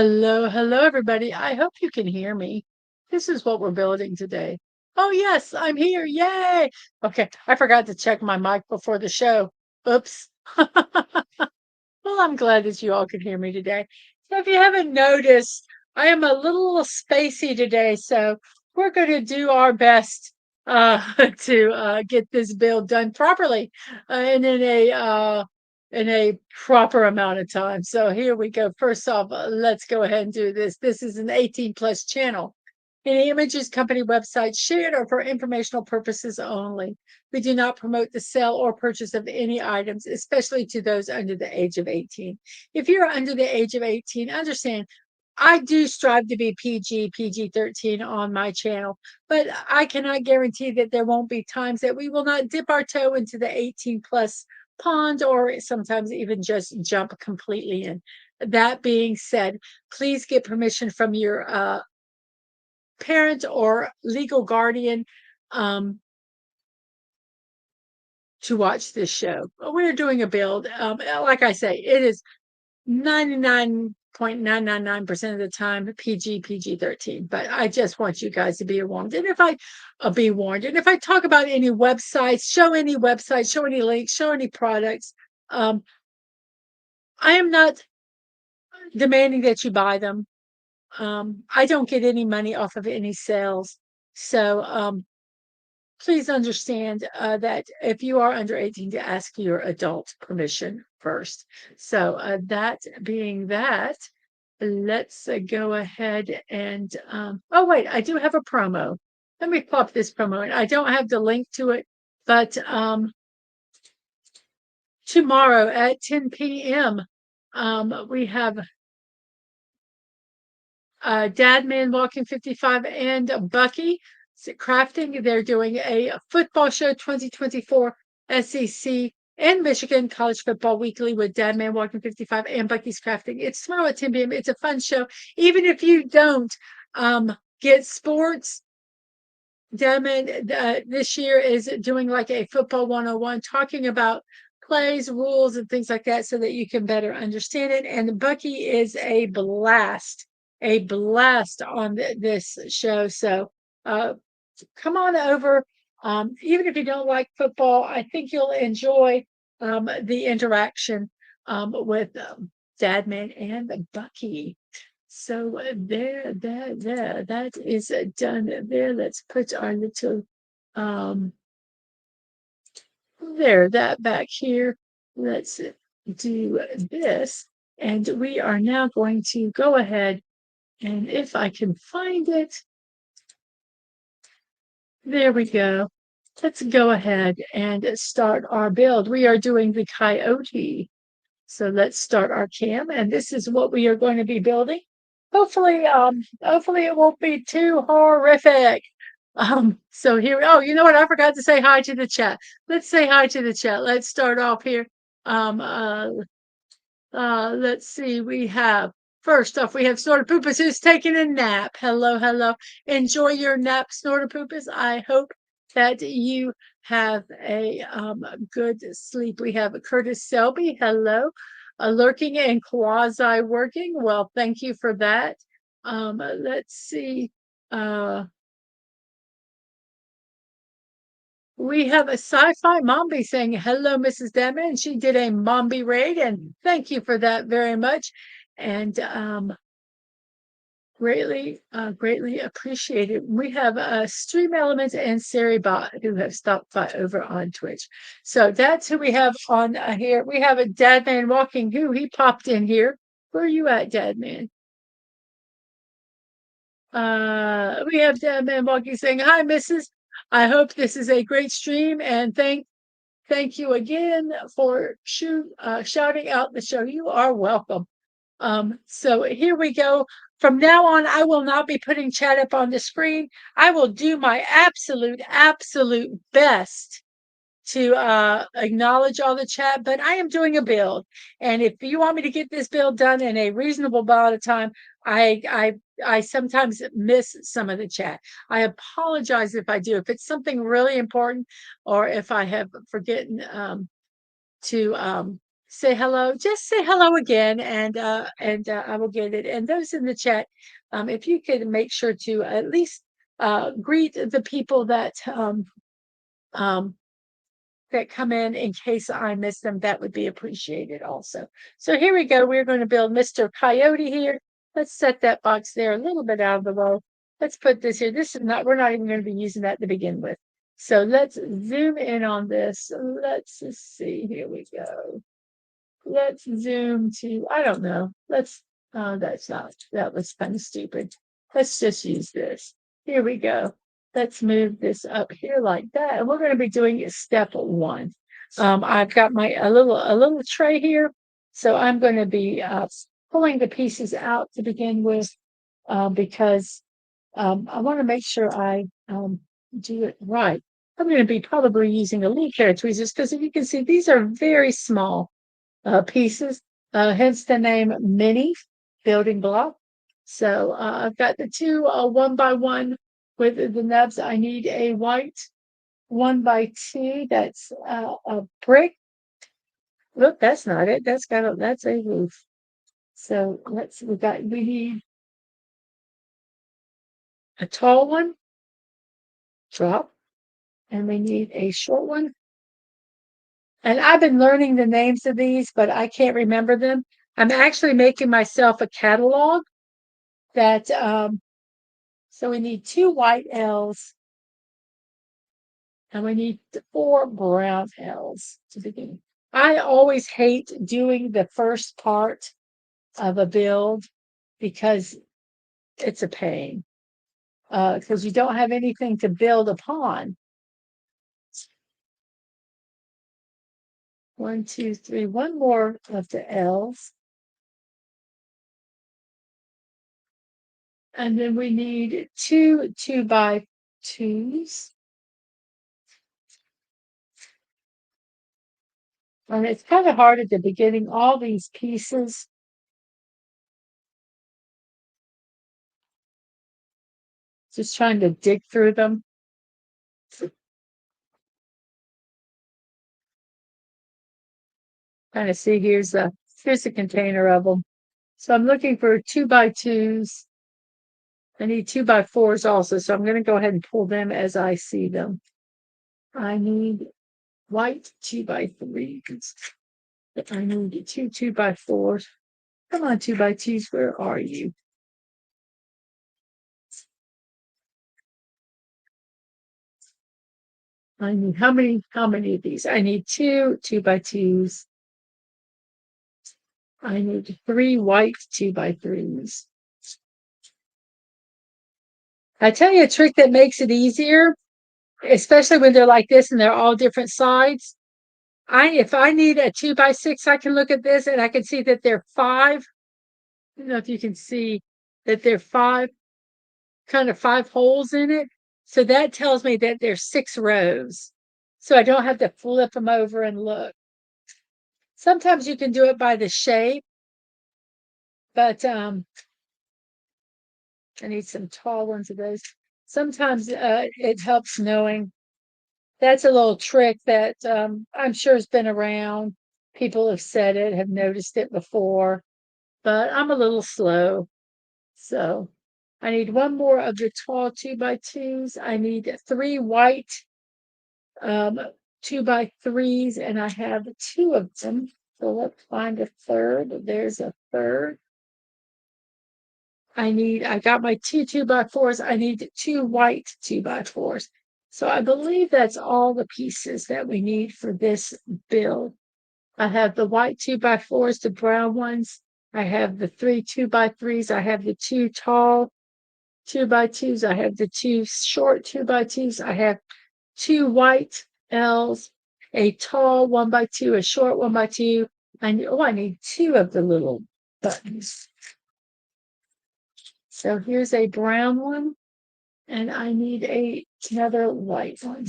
Hello, hello, everybody. I hope you can hear me. This is what we're building today. Oh, yes, I'm here. Yay. Okay, I forgot to check my mic before the show. Oops. Well, I'm glad that you all can hear me today. So if you haven't noticed, I am a little spacey today, so we're going to do our best to get this build done properly and in a proper amount of time. So here we go. First off, let's go ahead and do this. This is an 18 plus channel. Any images, company websites shared are for informational purposes only. We do not promote the sale or purchase of any items, especially to those under the age of 18. If you're under the age of 18, understand I do strive to be PG 13 on my channel, but I cannot guarantee that there won't be times that we will not dip our toe into the 18 plus pond or sometimes even just jump completely in. That being said, please get permission from your parent or legal guardian um, to watch this show. We're doing a build. Like I say, it is 99.999% of the time PG 13. But I just want you guys to be warned. And if I be warned, and if I talk about any websites, show any links, show any products, I am not demanding that you buy them. I don't get any money off of any sales. So please understand that if you are under 18, to ask your adult permission first. So that being that, let's go ahead and, oh wait, I do have a promo. Let me pop this promo in. I don't have the link to it, but tomorrow at 10 p.m., we have DadmanWalking55 and Bucky Crafting. They're doing a football show 2024 SEC and Michigan College Football Weekly with Dadman Walking 55 and Bucky's Crafting. It's tomorrow at 10 p.m. It's a fun show. Even if you don't get sports, Dadman this year is doing like a football 101, talking about plays, rules, and things like that so that you can better understand it. And Bucky is a blast on this show. So come on over. Even if you don't like football, I think you'll enjoy the interaction with Dadman and Bucky. So there, that is done there. Let's put our little, there, that back here. Let's do this. And we are now going to go ahead, and if I can find it, there we go. Let's go ahead and start our build. We are doing the Coyote. So let's start our cam, and this is what we are going to be building. Hopefully it won't be too horrific. So here, oh, you know what? I forgot to say hi to the chat. Let's say hi to the chat. Let's start off here. Let's see. First off, we have Snorterpoopus who's taking a nap. Hello, hello. Enjoy your nap, Snorterpoopus. I hope that you have a good sleep. We have Curtis Selby. Hello. Lurking and quasi working. Well, thank you for that. Let's see. We have a sci-fi Mombi saying, hello, Mrs. Dadman. She did a Mombi raid, and thank you for that very much. And greatly appreciated. We have Stream Elements and Saribot who have stopped by over on Twitch. So that's who we have on here. We have a Dadman Walking who he popped in here. Where are you at, Dadman? We have Dadman Walking saying, hi, Mrs. I hope this is a great stream, and thank you again for shouting out the show. You are welcome. So here we go. From now on, I will not be putting chat up on the screen. I will do my absolute best to acknowledge all the chat, but I am doing a build. And if you want me to get this build done in a reasonable amount of time, I sometimes miss some of the chat. I apologize if I do. If it's something really important, or if I have forgotten to say hello. Just say hello again, and I will get it. And those in the chat, if you could make sure to at least greet the people um, that come in case I miss them, that would be appreciated also. So here we go. We're going to build Mr. Coyote here. Let's set that box there a little bit out of the way. Let's put this here. This is not, we're not even going to be using that to begin with. So let's zoom in on this. Let's just see. Here we go. Let's zoom to, I don't know. That's not, that was kind of stupid. Let's just use this. Here we go. Let's move this up here like that. And we're going to be doing step one. I've got a little tray here. So I'm going to be pulling the pieces out to begin with because I want to make sure I do it right. I'm going to be probably using a little pair of tweezers because if you can see, these are very small pieces, hence the name mini building block. So I've got the two 1x1 with the nubs. I need a white 1x2. That's a brick. Look, that's not it. That's a roof. So we need a tall one, drop, and we need a short one. And I've been learning the names of these, but I can't remember them. I'm actually making myself a catalog that so we need 2 white L's and we need 4 brown L's to begin. I always hate doing the first part of a build because it's a pain because you don't have anything to build upon. 1, 2, 3, one more of the L's. And then we need 2 2x2s. And it's kind of hard at the beginning, all these pieces. Just trying to dig through them. Kind of see here's a container of them. So I'm looking for 2x2s. I need 2x4s also, so I'm going to go ahead and pull them as I see them. I need white 2x3s. I need 2x4s. Come on, 2x2s, where are you? I need how many of these? I need 2 2x2s. I need 3 white 2x3s. I tell you a trick that makes it easier, especially when they're like this and they're all different sides. If I need a 2x6, I can look at this and I can see that there are 5. I don't know if you can see that there are 5 holes in it. So that tells me that there's 6 rows. So I don't have to flip them over and look. Sometimes you can do it by the shape, but I need some tall ones of those. Sometimes it helps knowing. That's a little trick that I'm sure has been around. People have said it, have noticed it before, but I'm a little slow. So I need 1 more of the tall 2x2s. I need 3 white 2x3s, and I have 2 of them. So let's find a third. There's a third. I got my 2 2x4s. I need 2 white 2x4s. So I believe that's all the pieces that we need for this build. I have the white 2x4s, the brown ones. I have the 3 2x3s. I have the 2 tall 2x2s. I have the 2 short 2x2s. I have 2 white L's, a tall 1x2, a short 1x2. I need 2 of the little buttons. So here's a brown one, and I need another white one.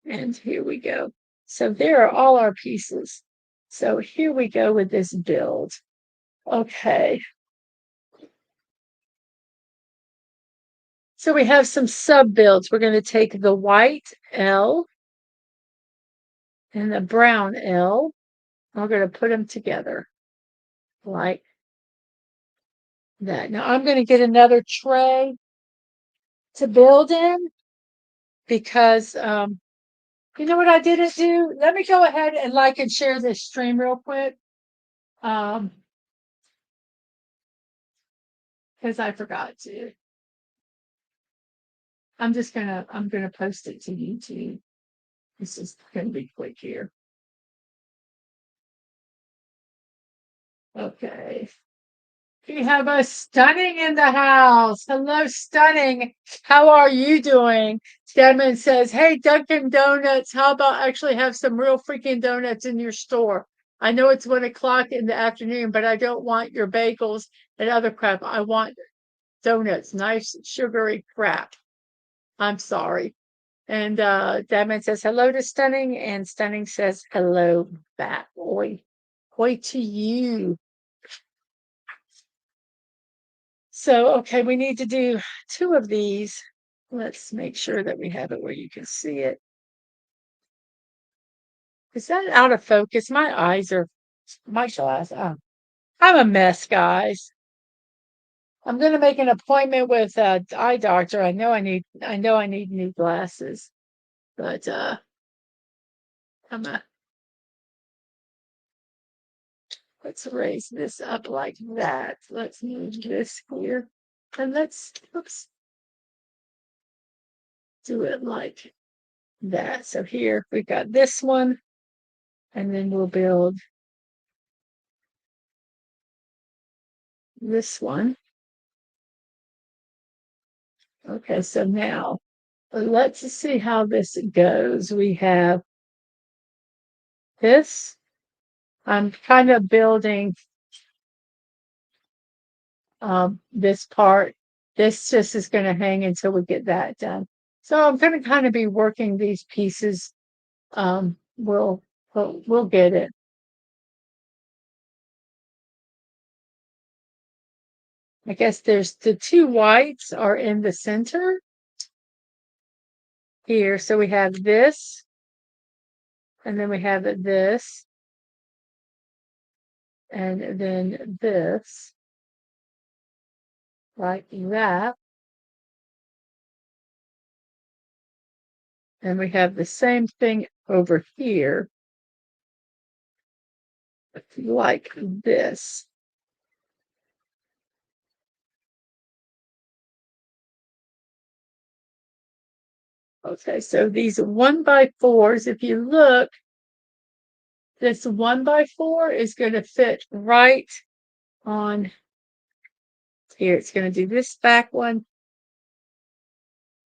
And here we go. So there are all our pieces. So here we go with this build. Okay. So we have some sub builds. We're going to take the white L and the brown L. We're going to put them together like that. Now I'm going to get another tray to build in because you know what I didn't do? Let me go ahead and like and share this stream real quick. Because I forgot to. I'm gonna post it to YouTube. This is gonna be quick here. Okay. We have a Stunning in the house. Hello, Stunning. How are you doing? Stedman says, hey, Dunkin' Donuts, how about actually have some real freaking donuts in your store? I know it's 1 o'clock in the afternoon, but I don't want your bagels and other crap. I want donuts, nice sugary crap. I'm sorry. And Stedman says, hello to Stunning, and Stunning says, hello back. Oi, oi to you. So, okay, we need to do 2 of these. Let's make sure that we have it where you can see it. Is that out of focus? My eyes are, my glass. Oh, I'm a mess, guys. I'm going to make an appointment with an eye doctor. I know I need new glasses, but I'm a, let's raise this up like that. Let's move this here, and let's, oops, do it like that. So here we got this one, and then we'll build this one. Okay, so now let's see how this goes. We have this. I'm kind of building this part. This just is going to hang until we get that done. So I'm going to kind of be working these pieces. We'll get it. I guess there's the 2 whites are in the center here. So we have this, and then we have this, and then this, like that. And we have the same thing over here, like this. Okay, so these 1x4s, if you look, this 1x4 is going to fit right on here. It's going to do this back one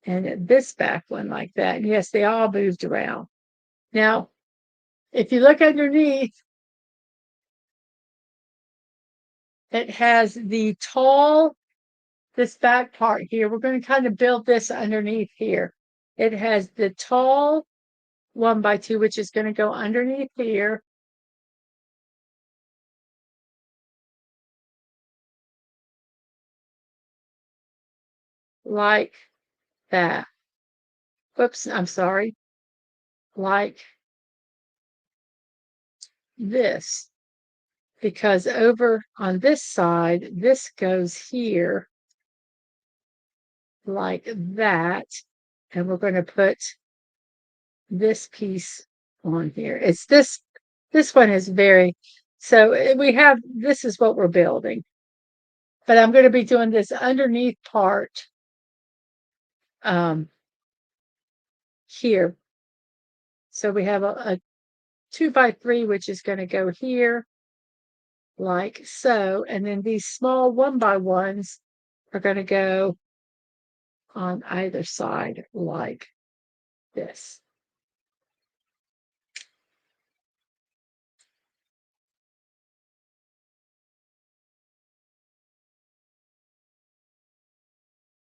and this back one like that. And yes, they all moved around. Now, if you look underneath, it has the tall, this back part here. We're going to kind of build this underneath here. It has the tall 1x2, which is going to go underneath here. Like that. Whoops, I'm sorry. Like this. Because over on this side, this goes here like that. And we're going to put this piece on here. It's this one is very, so we have, this is what we're building. But I'm going to be doing this underneath part here. So we have a 2x3, which is going to go here like so. And then these small 1x1s are going to go on either side like this.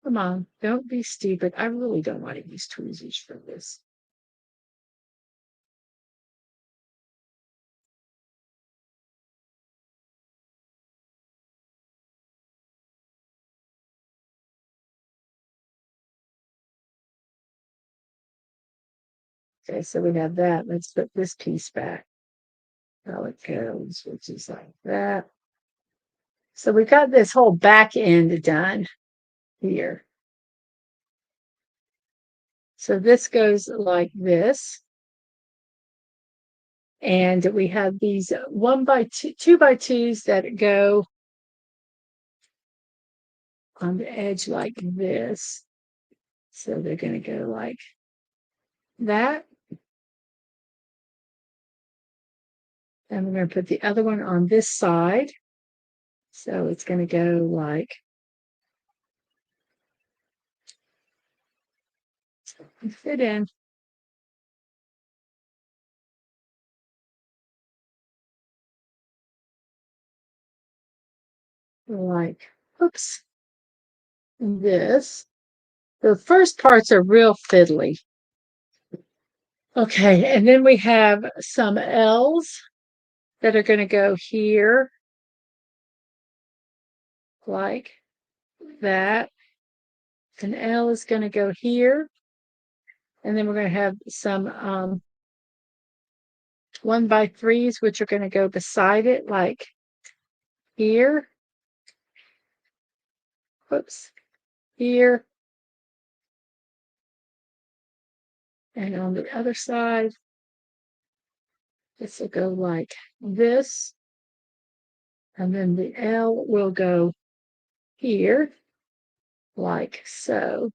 Come on, don't be stupid. I really don't want to use tweezers for this. Okay, so we have that. Let's put this piece back. How it goes, which is like that. So we got this whole back end done here. So this goes like this. And we have these 1x2, 2x2s that go on the edge like this. So they're going to go like that. And we're going to put the other one on this side. So it's going to go like fit in. Like, oops, this. The first parts are real fiddly. Okay, and then we have some L's that are going to go here, like that. An L is going to go here. And then we're going to have some 1x3s, which are going to go beside it, like here. Whoops. Here. And on the other side, this will go like this. And then the L will go here, like so.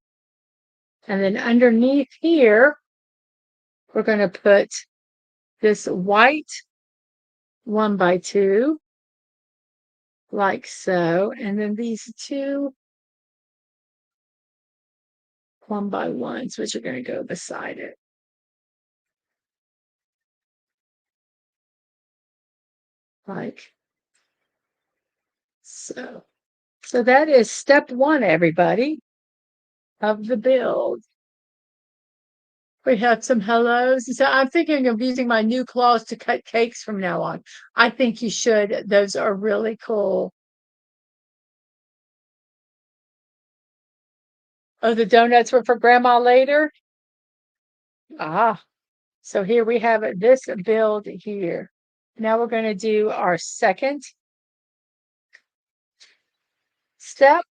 And then underneath here, we're going to put this white 1x2, like so. And then these two 1x1s, which are going to go beside it. Like so. So that is step one, everybody, of the build. We had some hellos. So I'm thinking of using my new claws to cut cakes from now on. I think you should. Those are really cool. Oh, the donuts were for grandma later? Ah, so here we have this build here. Now we're going to do our second step,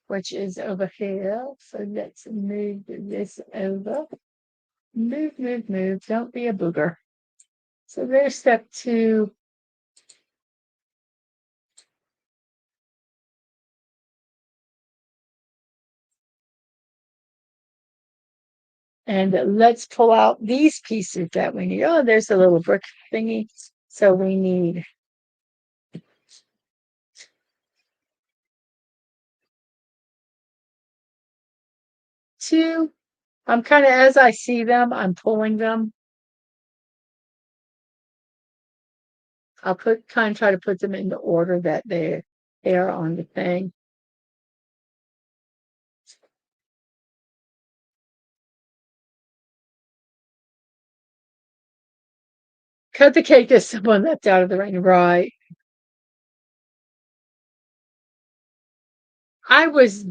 which is over here. So let's move this over. Move, move, move. Don't be a booger. So there's step 2. And let's pull out these pieces that we need. Oh, there's a little brick thingy. So we need 2. I'm kind of, as I see them, I'm pulling them. I'll try to put them in the order that they are on the thing. Cut the cake to someone that's out of the ring, right? I was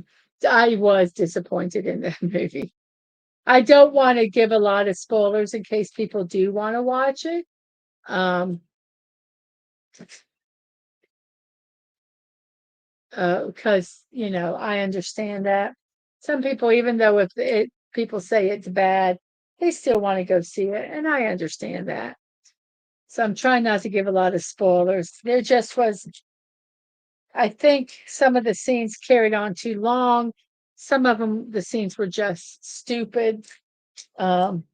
disappointed in that movie. I don't want to give a lot of spoilers in case people do want to watch it. Because I understand that some people, even though people say it's bad, they still want to go see it, and I understand that. So I'm trying not to give a lot of spoilers. There just was, I think, some of the scenes carried on too long. Some of them, the scenes were just stupid, um,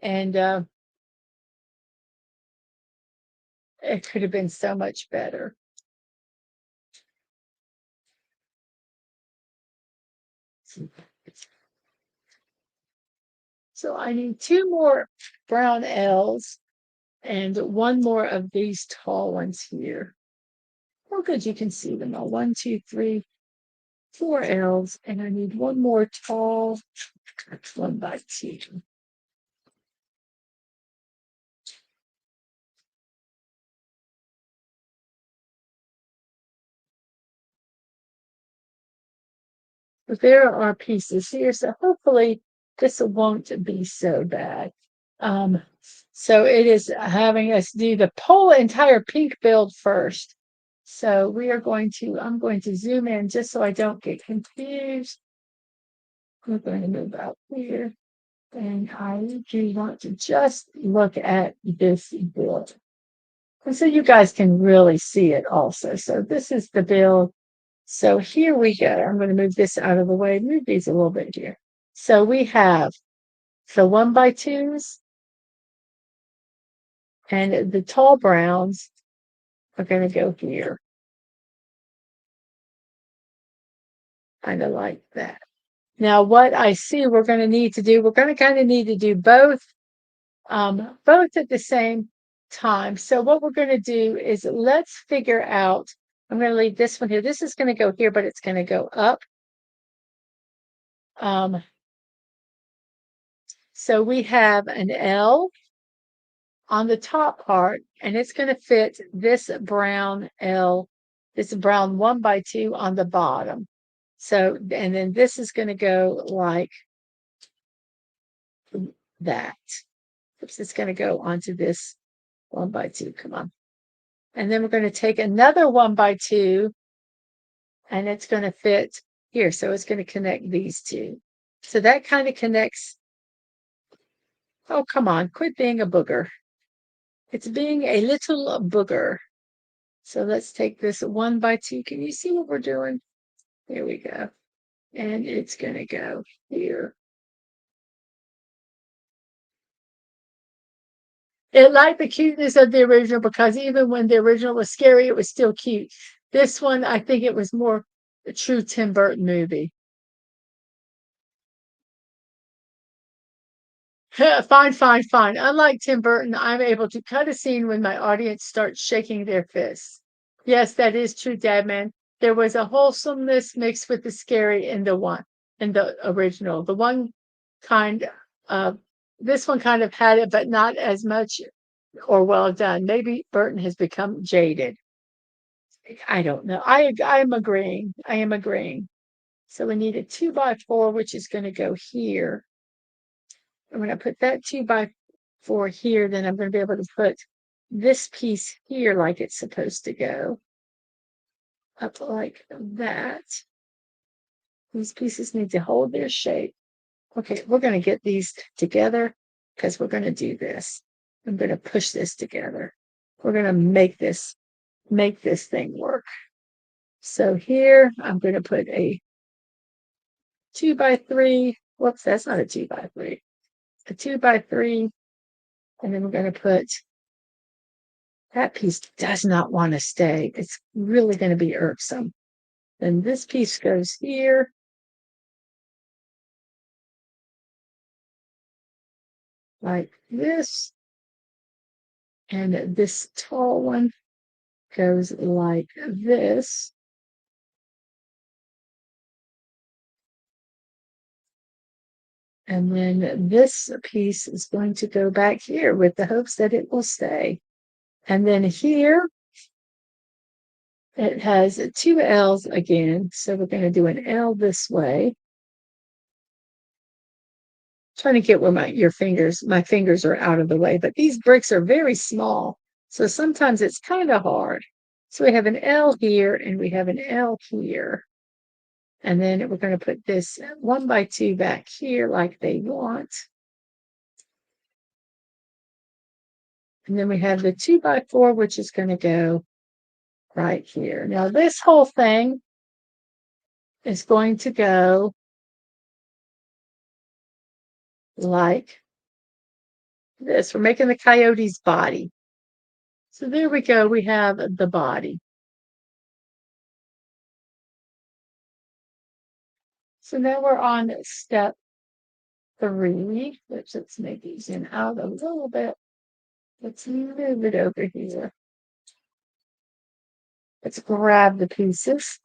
and it could have been so much better. So I need 2 more brown L's and 1 more of these tall ones here. Oh, good, you can see them all. 1, 2, 3, 4 L's, and I need 1 more tall 1x2. But there are pieces here, so hopefully this won't be so bad. Um, so it is having us do the whole entire pink build first. So I'm going to zoom in just so I don't get confused. I'm going to move out here. And I do want to just look at this build. And so you guys can really see it also. So this is the build. So here we go. I'm going to move this out of the way, move these a little bit here. So we have the 1x2s and the tall browns are going to go here. Kind of like that. Now, what I see we're going to need to do, we're going to kind of need to do both at the same time. So what we're going to do is let's figure out, I'm going to leave this one here. This is going to go here, but it's going to go up. So we have an L on the top part, and it's going to fit this brown L, this brown 1x2 on the bottom. So, and then this is going to go like that. Oops, it's going to go onto this 1x2. Come on. And then we're going to take another 1x2 and it's going to fit here. So it's going to connect these two. So that kind of connects. Oh, come on. Quit being a booger. It's being a little booger. So let's take this 1x2. Can you see what we're doing? There we go. And it's going to go here. It liked the cuteness of the original because even when the original was scary, it was still cute. This one, I think it was more a true Tim Burton movie. Fine, fine, fine. Unlike Tim Burton, I'm able to cut a scene when my audience starts shaking their fists. Yes, that is true, Dadman. There was a wholesomeness mixed with the scary in the original. The one kind of this one kind of had it, but not as much or well done. Maybe Burton has become jaded. I don't know. I'm agreeing. I am agreeing. So we need a 2x4, which is going to go here. And when I put that 2x4 here, then I'm going to be able to put this piece here like it's supposed to go. Up like that. These pieces need to hold their shape. Okay, we're going to get these together because we're going to do this. I'm going to push this together. We're going to make this thing work. So here I'm going to put a 2x3. Whoops, that's not a 2x3. A 2x3. And then we're going to put that piece does not want to stay. It's really going to be irksome. Then this piece goes here. Like this. And this tall one goes like this. And then this piece is going to go back here with the hopes that it will stay. And then here, it has two L's again. So we're going to do an L this way. Trying to get where my fingers are out of the way, but these bricks are very small. So sometimes it's kind of hard. So we have an L here and we have an L here. And then we're going to put this 1x2 back here like they want. And then we have the 2x4, which is going to go right here. Now this whole thing is going to go like this. We're making the coyote's body. So there we go. We have the body. So now we're on step 3. Let's make these in out a little bit. Let's move it over here. Let's grab the pieces.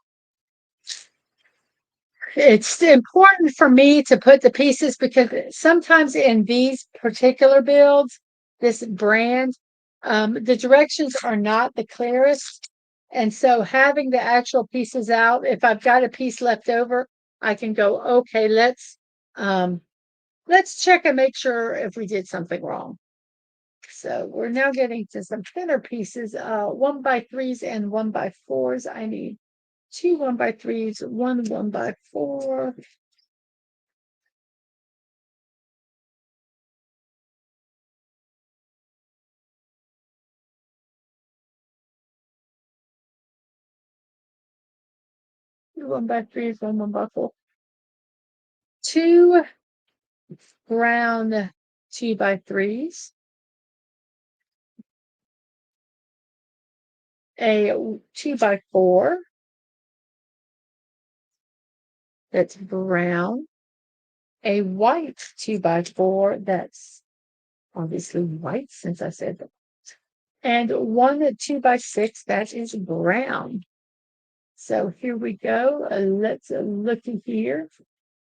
It's important for me to put the pieces because sometimes in these particular builds, this brand, the directions are not the clearest. And so having the actual pieces out, if I've got a piece left over, I can go, okay, let's check and make sure if we did something wrong. So we're now getting to some thinner pieces, 1x3s and 1x4s. I need 2 1x3s, 1 1x4. Two 1x3s, 1 1x4. 2 brown 2x3s. A 2x4 that's brown, a white 2x4 that's obviously white since I said that, and one 2x6 that is brown. So here we go. Let's look here.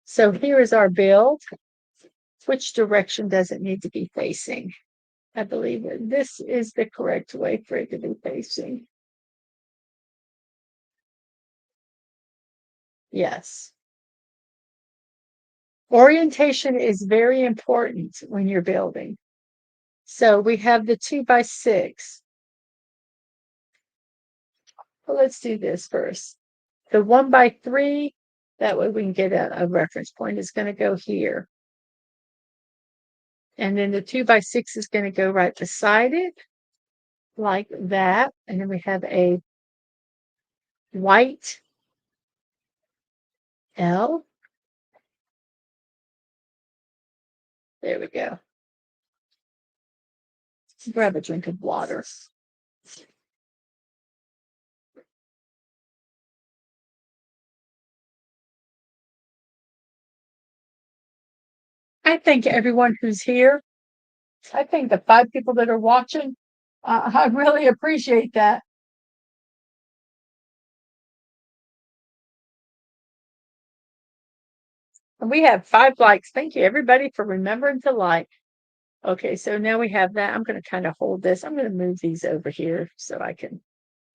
So here is our build. Which direction does it need to be facing? I believe that this is the correct way for it to be facing. Yes. Orientation is very important when you're building. So we have the 2x6. Well, let's do this first. The 1x3, that way we can get a reference point, is going to go here. And then the 2x6 is going to go right beside it, like that. And then we have a white L. There we go. Grab a drink of water. I thank everyone who's here. I think the 5 people that are watching, I really appreciate that. And we have 5 likes. Thank you, everybody, for remembering to like. Okay, so now we have that. I'm going to kind of hold this. I'm going to move these over here so I can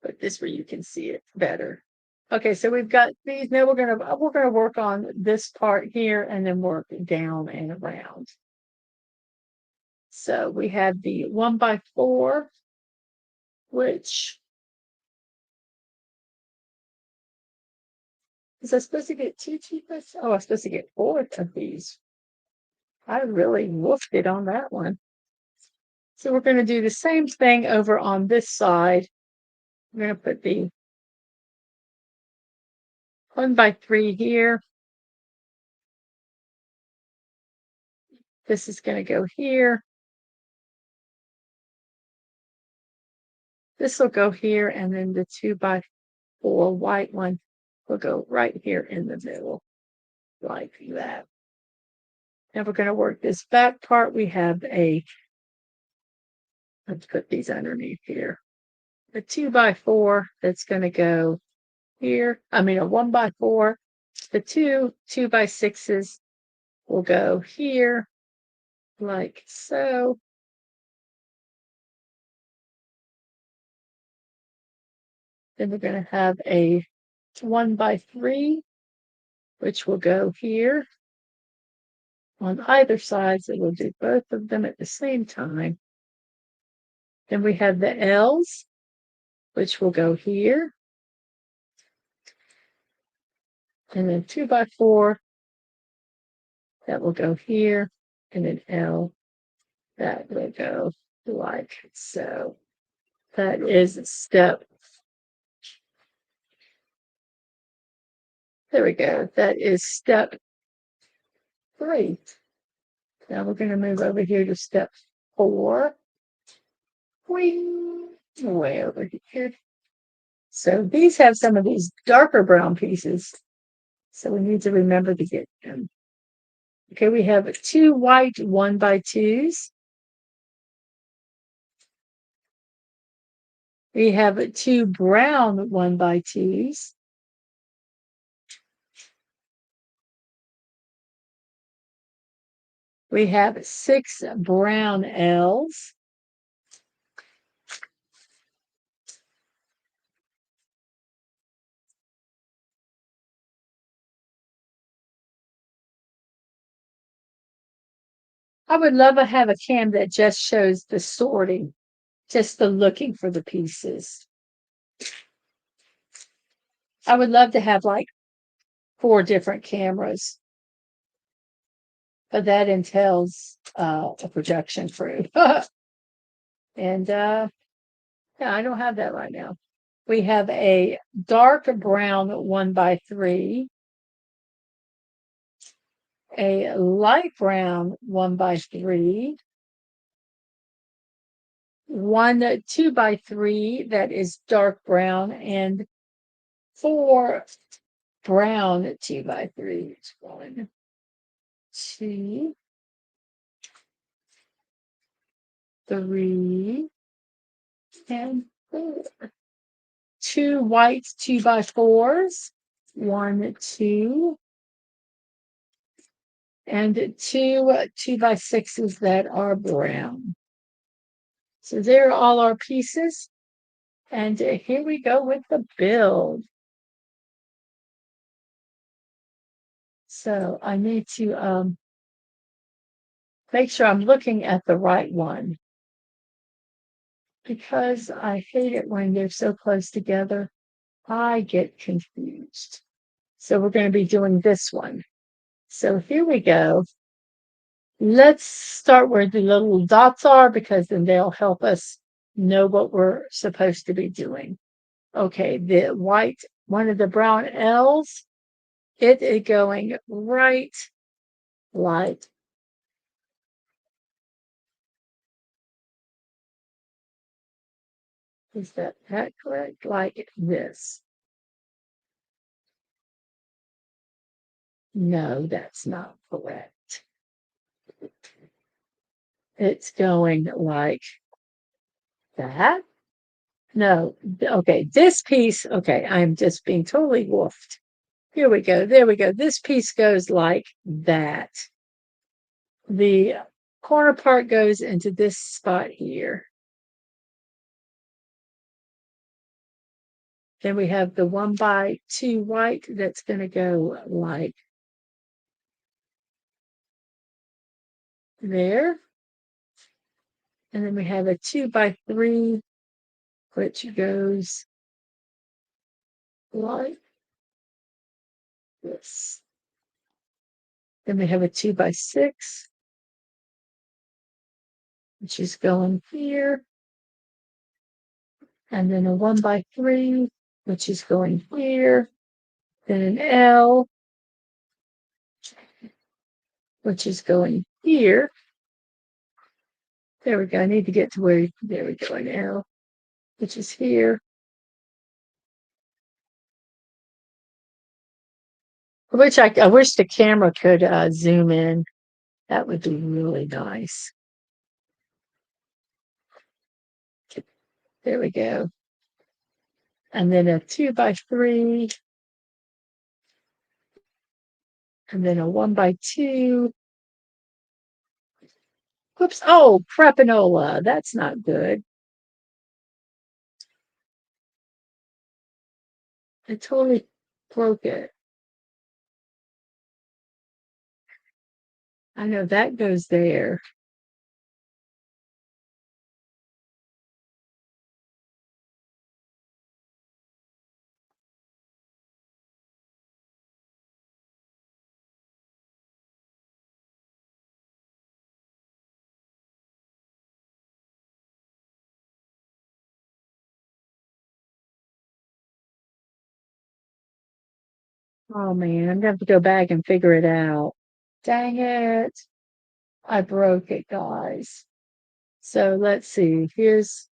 put this where you can see it better. Okay, so we've got these. Now we're gonna work on this part here and then work down and around. So we have the 1x4, which is I supposed to get 2 cheapest? Oh, I'm supposed to get 4 of these. I really woofed it on that one. So we're going to do the same thing over on this side. We're going to put the 1x3 here. This is going to go here. This will go here, and then the 2x4 white one will go right here in the middle, like that. Now we're going to work this back part. We have let's put these underneath here. A 2x4 that's going to go here. I mean, a 1x4. The 2x6s will go here, like so. Then we're going to have a 1x3, which will go here on either side. So we'll do both of them at the same time. Then we have the L's, which will go here. And then 2x4, that will go here. And an L, that will go like so. That is step. There we go. That is step 3. Now we're going to move over here to step 4. Way over here. So these have some of these darker brown pieces. So we need to remember to get them. Okay, we have 2 white 1x2s. We have 2 brown 1x2s. We have 6 brown L's. I would love to have a cam that just shows the sorting, just the looking for the pieces. I would love to have like 4 different cameras, but that entails a projection crew. And yeah, I don't have that right now. We have a dark brown 1x3, a light brown 1x3, one 2x3 that is dark brown, and 4 brown 2x3s. 1, 2, 3, and 4. 2 white 2x4s. 1, 2, and 2 2x6s that are brown. So there are all our pieces. And here we go with the build. So I need to make sure I'm looking at the right one, because I hate it when they're so close together. I get confused. So we're going to be doing this one. So here we go. Let's start where the little dots are, because then they'll help us know what we're supposed to be doing. Okay, the white, one of the brown L's, it is going right like, is that correct? Like this. No, that's not correct. It's going like that. No, okay, this piece, okay, I'm just being totally woofed. Here we go, there we go. This piece goes like that. The corner part goes into this spot here. Then we have the 1x2 white that's going to go like there. And then we have a 2x3, which goes like this. Then we have a 2x6, which is going here. And then a 1x3, which is going here. Then an L, which is going here. There we go. I need to get to where, there we go, an L, which is here. Which I wish the camera could zoom in. That would be really nice. There we go. And then a 2x3. And then a 1x2. Whoops. Oh, crapanola. That's not good. I totally broke it. I know that goes there. Oh man, I'm gonna have to go back and figure it out. Dang it. I broke it, guys. So let's see. Here's,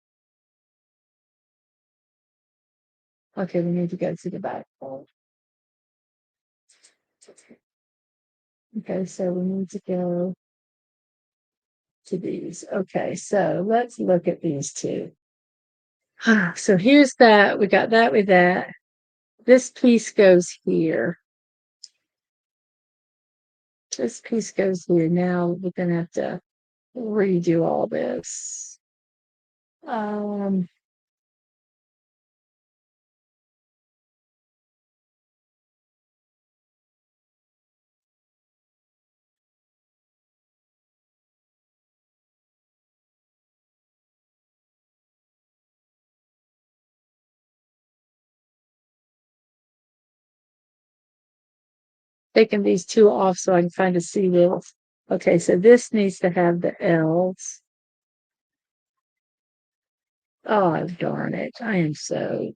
okay, we need to go to the back fold. Okay, so we need to go to these. Okay, so let's look at these two. So here's that. We got that with that. This piece goes here. This piece goes here. Now we're going to have to redo all this. taking these two off so I can kind of see this. Okay, so this needs to have the L's. Oh, darn it. I am so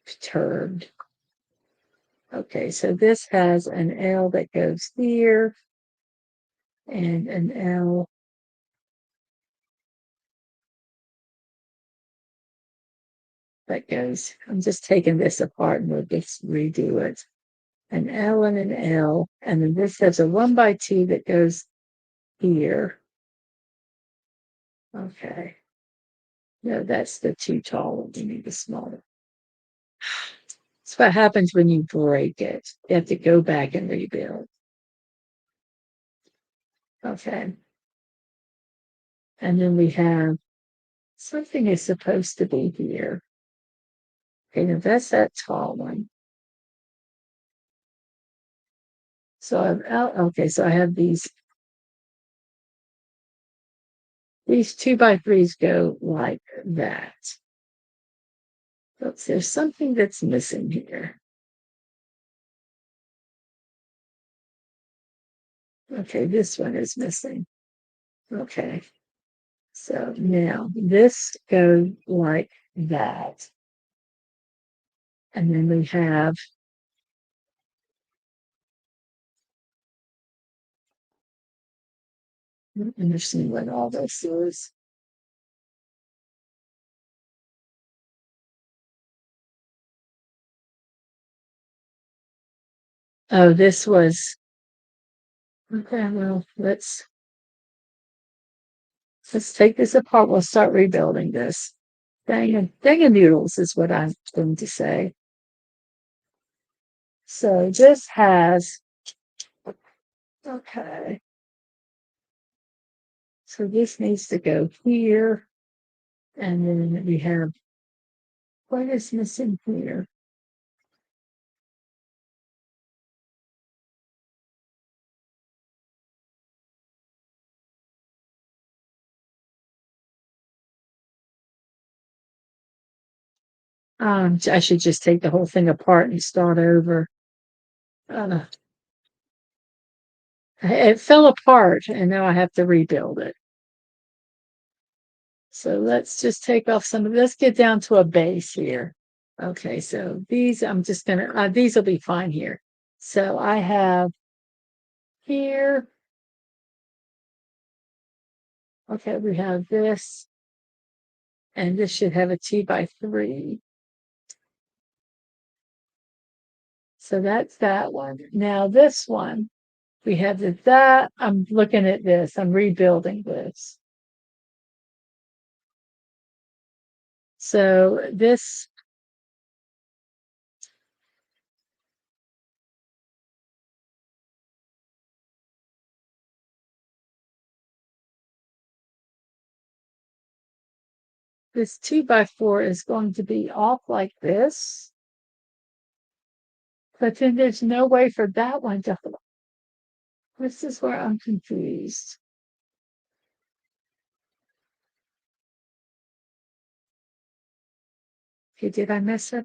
perturbed. Okay, so this has an L that goes here and an L that goes. I'm just taking this apart and we'll just redo it. An L and an L, and then this has a 1x2 that goes here. Okay. No, that's the too tall one. You need the smaller. That's what happens when you break it. You have to go back and rebuild. Okay. And then we have something is supposed to be here. Okay, now that's that tall one. So okay, so I have these 2x3s go like that. Oops, there's something that's missing here. Okay, this one is missing. Okay. So now this goes like that. And then we have understand what all this is. Oh, this was okay. Well, let's take this apart. We'll start rebuilding this. Dang noodles is what I'm going to say. So this has okay. So this needs to go here, and then we have what is missing here? I should just take the whole thing apart and start over. Uh, it fell apart, and now I have to rebuild it. So let's just take off some of this. Let's get down to a base here. Okay, so these I'm just gonna these will be fine here. So I have here. Okay, we have this, and this should have a 2x3. So that's that one. Now this one, we have that. I'm looking at this. I'm rebuilding this. So this this 2x4 is going to be off like this, but then there's no way for that one to. This is where I'm confused. Okay, did I mess up?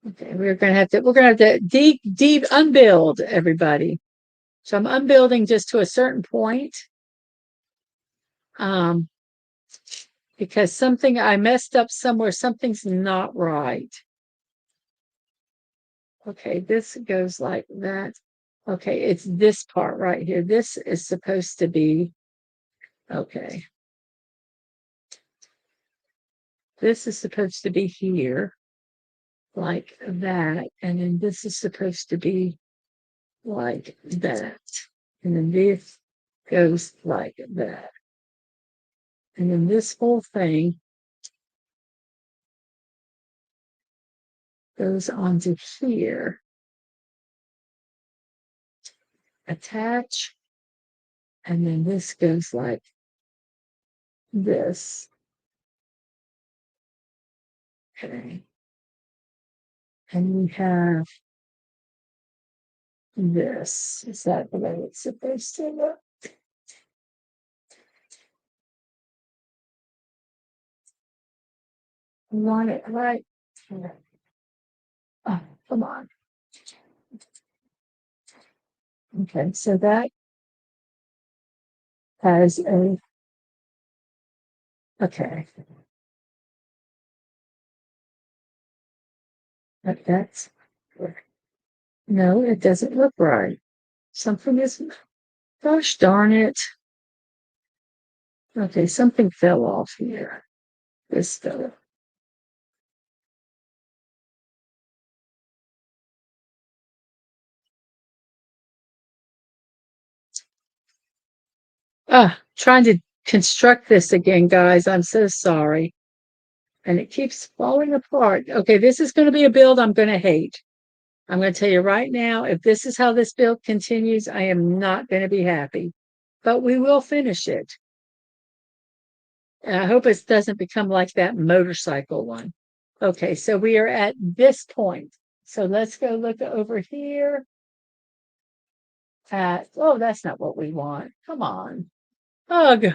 Okay, we're gonna have to deep unbuild everybody. So I'm unbuilding just to a certain point. Um, because something I messed up somewhere, something's not right. Okay, this goes like that. Okay, it's this part right here. This is supposed to be okay. This is supposed to be here, like that, and then this is supposed to be like that. And then this goes like that. And then this whole thing goes onto here. Attach. And then this goes like this. Okay. And we have this. Is that the way it's supposed to look? I want it right. Oh, come on. Okay, so that has a, okay, that's, no, it doesn't look right. Something is, gosh darn it. Okay, something fell off here. This fell. Trying to construct this again, guys. I'm so sorry. And it keeps falling apart. Okay, this is going to be a build I'm going to hate. I'm going to tell you right now, if this is how this build continues, I am not going to be happy. But we will finish it. And I hope it doesn't become like that motorcycle one. Okay, so we are at this point. So let's go look over here at, oh, that's not what we want. Come on. Ugh.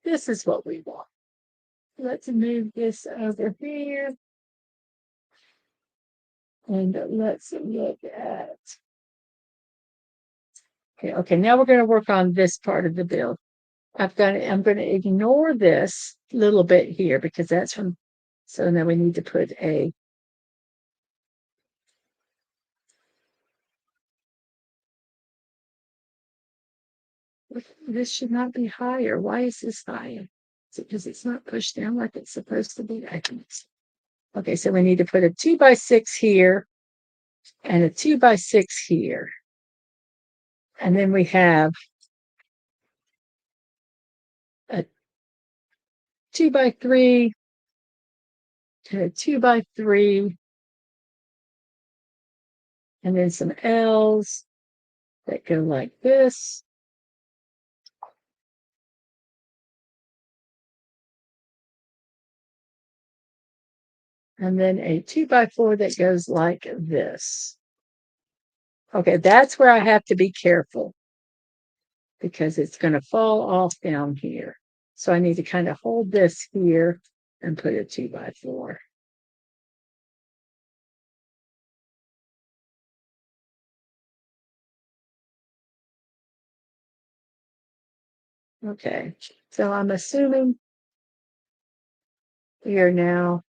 This is what we want. Let's move this over here. And let's look at, okay, now we're going to work on this part of the build. I'm going to ignore this little bit here because that's from, so now we need to put a, this should not be higher. Why is this higher? Is it because it's not pushed down like it's supposed to be? I think so. Okay, so we need to put a 2x6 here and a 2x6 here. And then we have a 2x3 and a 2x3, and then some L's that go like this. And then a 2x4 that goes like this. Okay, that's where I have to be careful because it's going to fall off down here. So I need to kind of hold this here and put a 2x4. Okay, so I'm assuming we are now,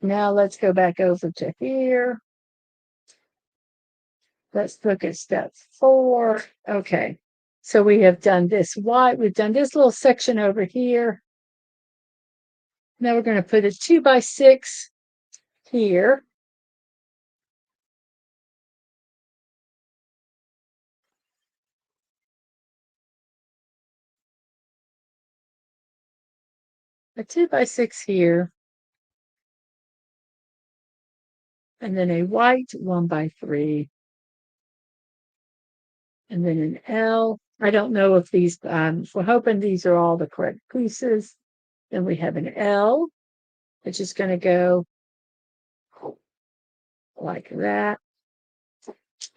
now let's go back over to here. Let's look at step 4. Okay, so we have done this white. We've done this little section over here. Now we're going to put a 2x6 here. A 2x6 here. And then a white 1x3. And then an L. I don't know if these, we're hoping these are all the correct pieces. Then we have an L, which is going to go like that.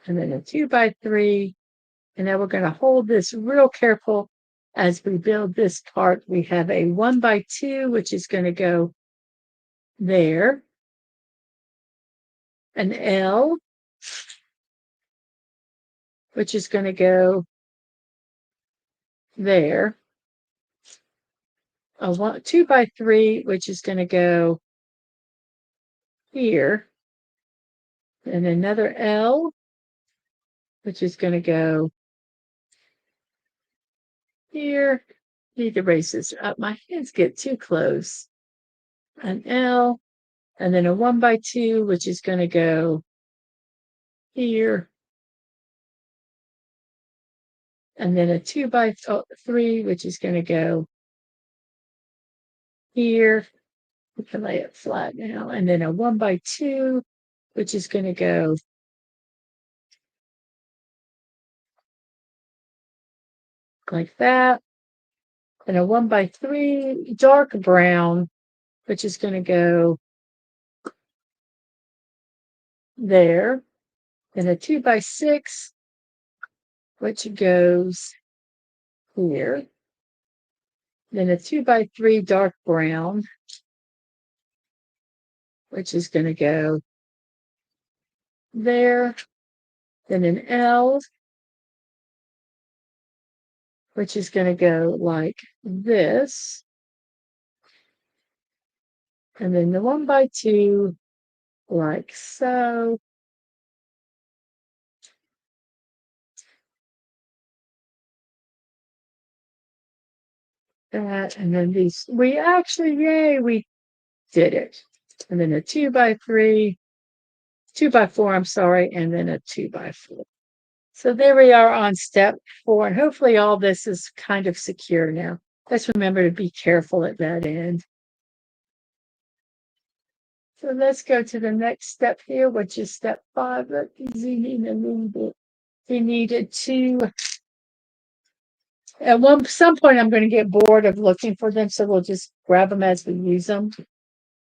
And then a 2x3. And now we're going to hold this real careful as we build this part. We have a 1x2, which is going to go there. An L, which is going to go there. A 2x3, which is going to go here. And another L, which is going to go here. Need to raise this up. My hands get too close. An L, and then a 1x2, which is going to go here. And then a 2x3, which is going to go here. We can lay it flat now. And then a 1x2, which is going to go like that. And a 1x3 dark brown, which is going to go there. And a 2x6, which goes here. Then a 2x3 dark brown, which is going to go there, then an L, which is going to go like this, and then the 1x2 like so. That, and then these, we actually, yay, we did it. And then a 2x3, 2x4, I'm sorry, and then a 2x4. So there we are on step 4, and hopefully all this is kind of secure now. Let's remember to be careful at that end. So let's go to the next step here, which is step 5. Look, easy, need a little bit. We needed to. At some point, I'm going to get bored of looking for them, so we'll just grab them as we use them.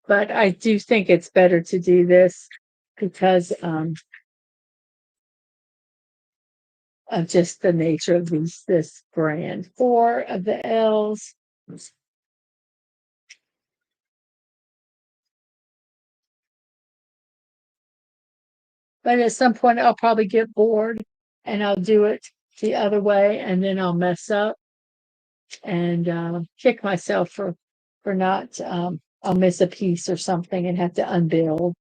But I do think it's better to do this because of just the nature of this brand. 4 of the L's. But at some point, I'll probably get bored and I'll do it the other way, and then I'll mess up and kick myself for not. I'll miss a piece or something and have to unbuild.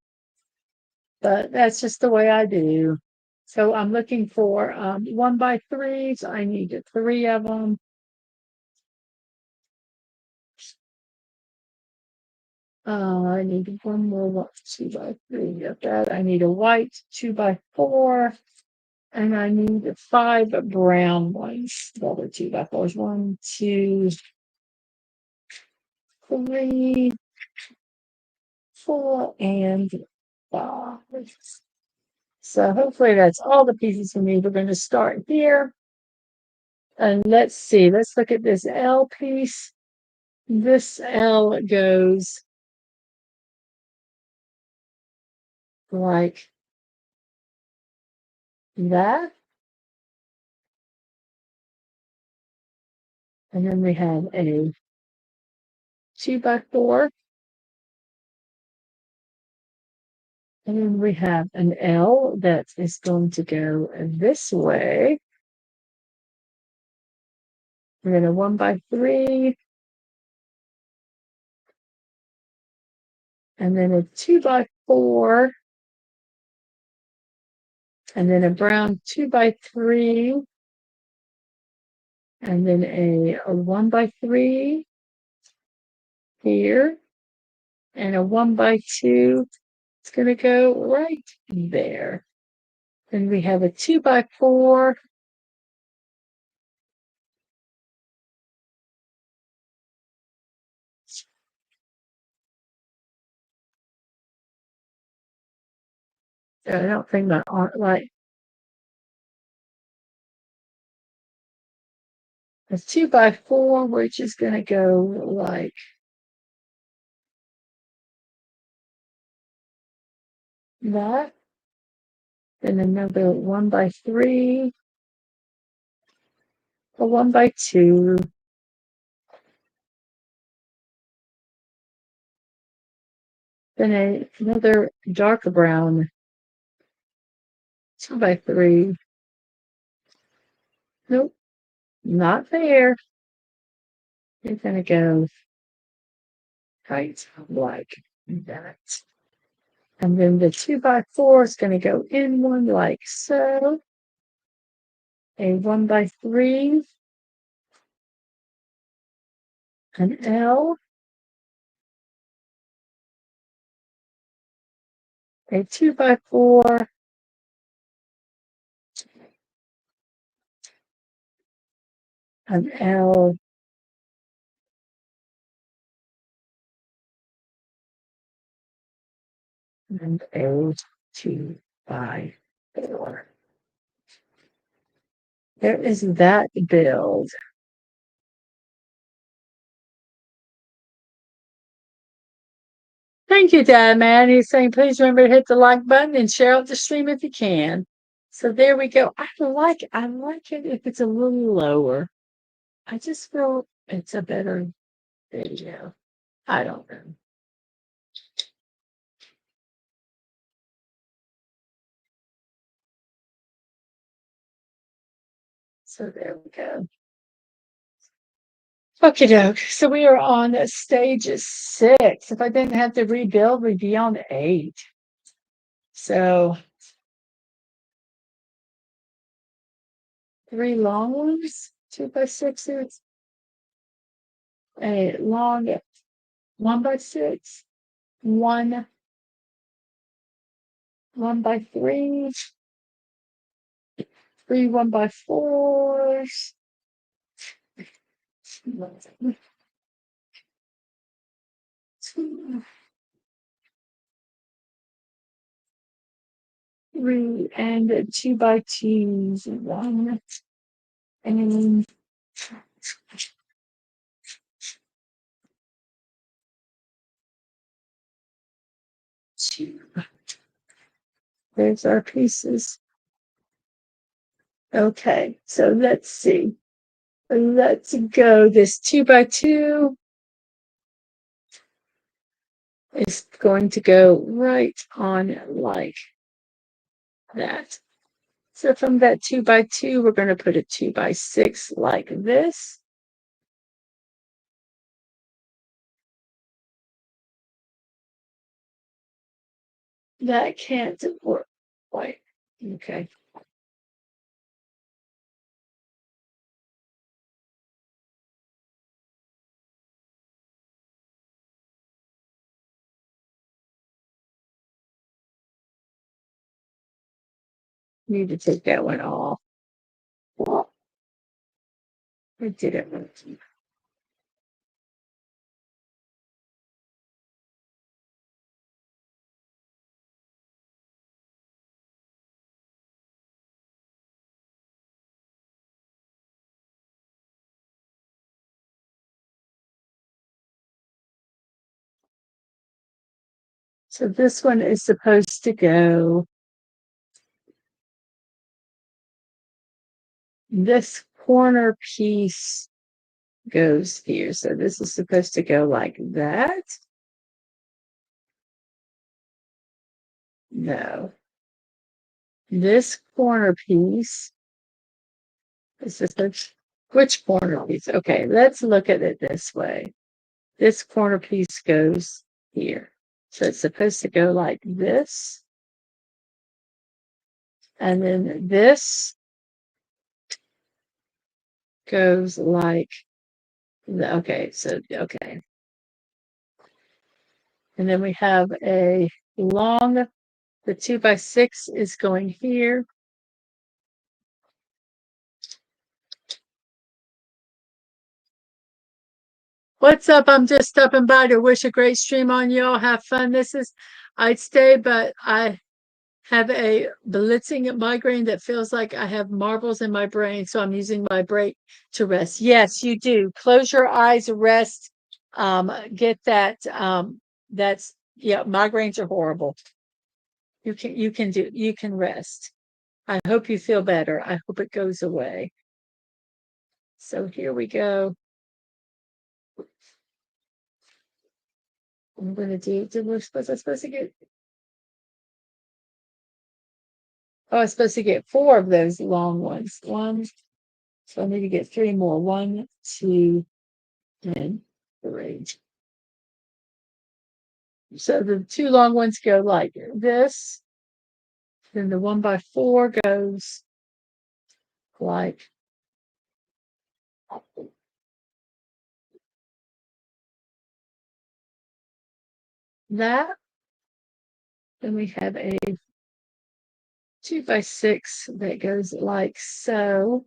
But that's just the way I do. So I'm looking for 1x3s. I need 3 of them. I need one more 2x3 of that. I need a white 2x4. And I need 5 brown ones. The other 2x4s. 1, 2, 3, 4, and 5. So hopefully that's all the pieces we need. We're going to start here. And let's see. Let's look at this L piece. This L goes like that. And then we have a 2x4. And then we have an L that is going to go this way. We're going to 1x3. And then a 2x4. And then a brown 2x3. And then a 1x3 here. And a 1x2. It's going to go right there. Then we have a 2x4. I don't think my arm, like, a 2x4, which is going to go like that. Then another 1x3, a 1x2. Then another darker brown 2x3. Nope, not there. You're going to go right like that. And then the 2x4 is going to go in one like so. A 1x3, an L, a 2x4, an L, and a 2x4. There is that build. Thank you, Dad, man. He's saying, please remember to hit the like button and share out the stream if you can. So there we go. I like it if it's a little lower. I just feel it's a better video. I don't know. So there we go. Okay, doke. So we are on stage 6. If I didn't have to rebuild, we'd be on 8. So 3 long ones, 2x6s, a long 1x6, 1x3, 3 1x4s, 2, 3, and 2x2s, 1, and 2. There's our pieces. Okay, so let's see. Let's go. This 2x2 is going to go right on like that. So from that 2x2, we're going to put a 2x6 like this. That can't work. Right. Okay. Need to take that one off. I did it. So this one is supposed to go this corner piece goes here. So this is supposed to go like that. No. This corner piece is supposed, which corner piece? Okay, let's look at it this way. This corner piece goes here. So it's supposed to go like this. And then this goes like, okay, so, okay. And then we have a long, the 2x6 is going here. What's up? I'm just stopping by to wish a great stream on y'all. Have fun. I'd stay, but I have a blitzing migraine that feels like I have marbles in my brain. So I'm using my break to rest. Yes, you do. Close your eyes, rest. Get that. That's, yeah, migraines are horrible. You can rest. I hope you feel better. I hope it goes away. So here we go. I'm going to do, I supposed to get, oh, I was supposed to get 4 of those long ones. 1, so I need to get 3 more. 1, 2, and 3. So the 2 long ones go like this. Then the 1x4 goes like that. Then we have a 2x6 that goes like so.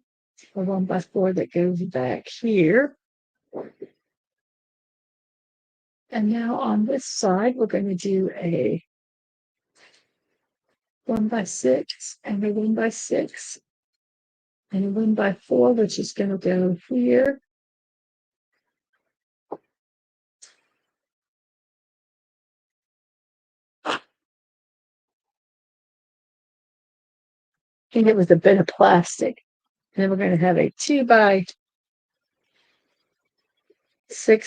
A 1x4 that goes back here. And now on this side, we're going to do a 1x6 and a 1x6 and a 1x4, which is going to go here. I think it was a bit of plastic. And then we're going to have a 2x6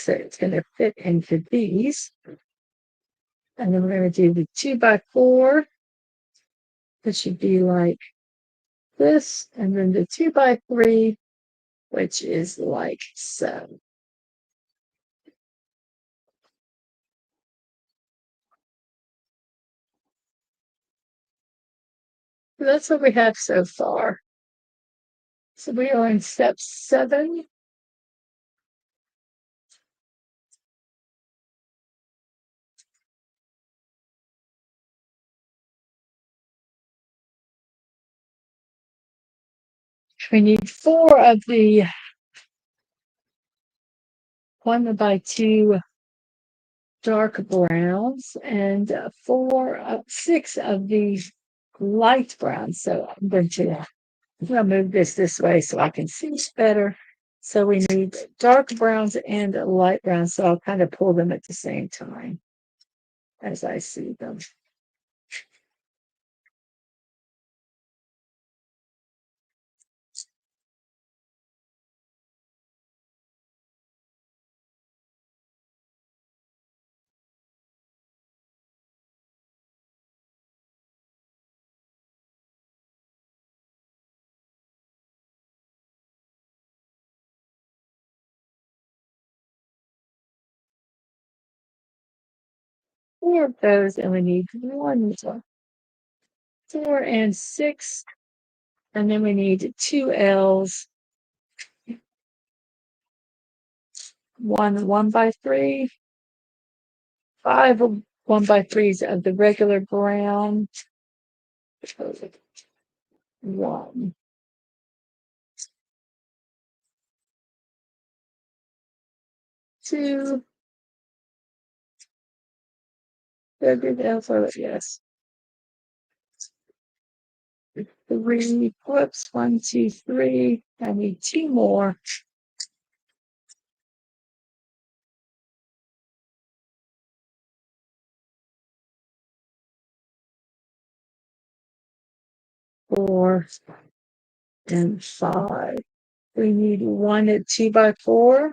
that's going to fit into these. And then we're going to do the 2x4. That should be like this, and then the 2x3, which is like so. That's what we have so far. So we are in step 7. We need 4 of the 1x2 dark browns and 6 of these light browns. So I'm going to move this way so I can see better. So we need dark browns and light browns. So I'll kind of pull them at the same time as I see them. Four of those, and we need 1 more. 4 and 6, and then we need 2 L's, 1x3, 5 1x3s of the regular brown, 1, 2, yes, 3, whoops, 1, 2, 3, I need 2 more. Four and 5. We need 1 at 2x4,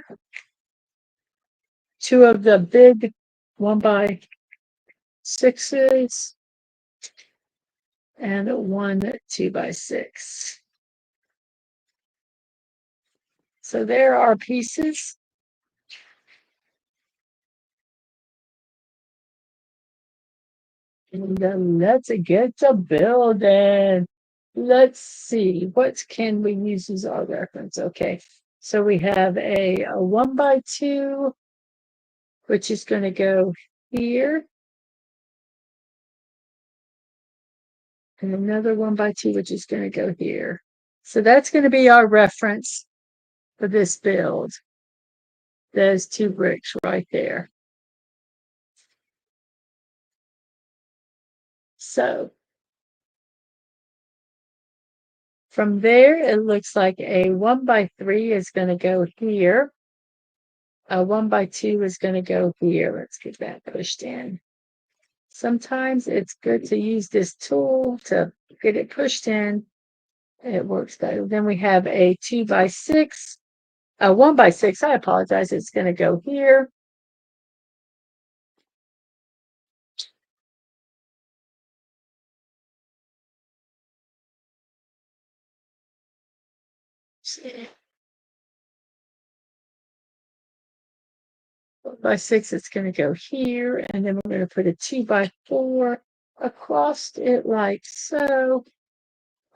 2 of the big 1x6s, and 1 2x6. So there are pieces. And then let's get to building. Let's see, what can we use as our reference? Okay, so we have a 1x2, which is going to go here. And another 1x2, which is going to go here. So that's going to be our reference for this build. Those 2 bricks right there. So from there, it looks like a 1x3 is going to go here. A 1x2 is going to go here. Let's get that pushed in. Sometimes it's good to use this tool to get it pushed in. It works better. Then we have a 2x6, a 1x6. I apologize. It's going to go here. By 6, it's going to go here, and then we're going to put a 2x4 across it like so,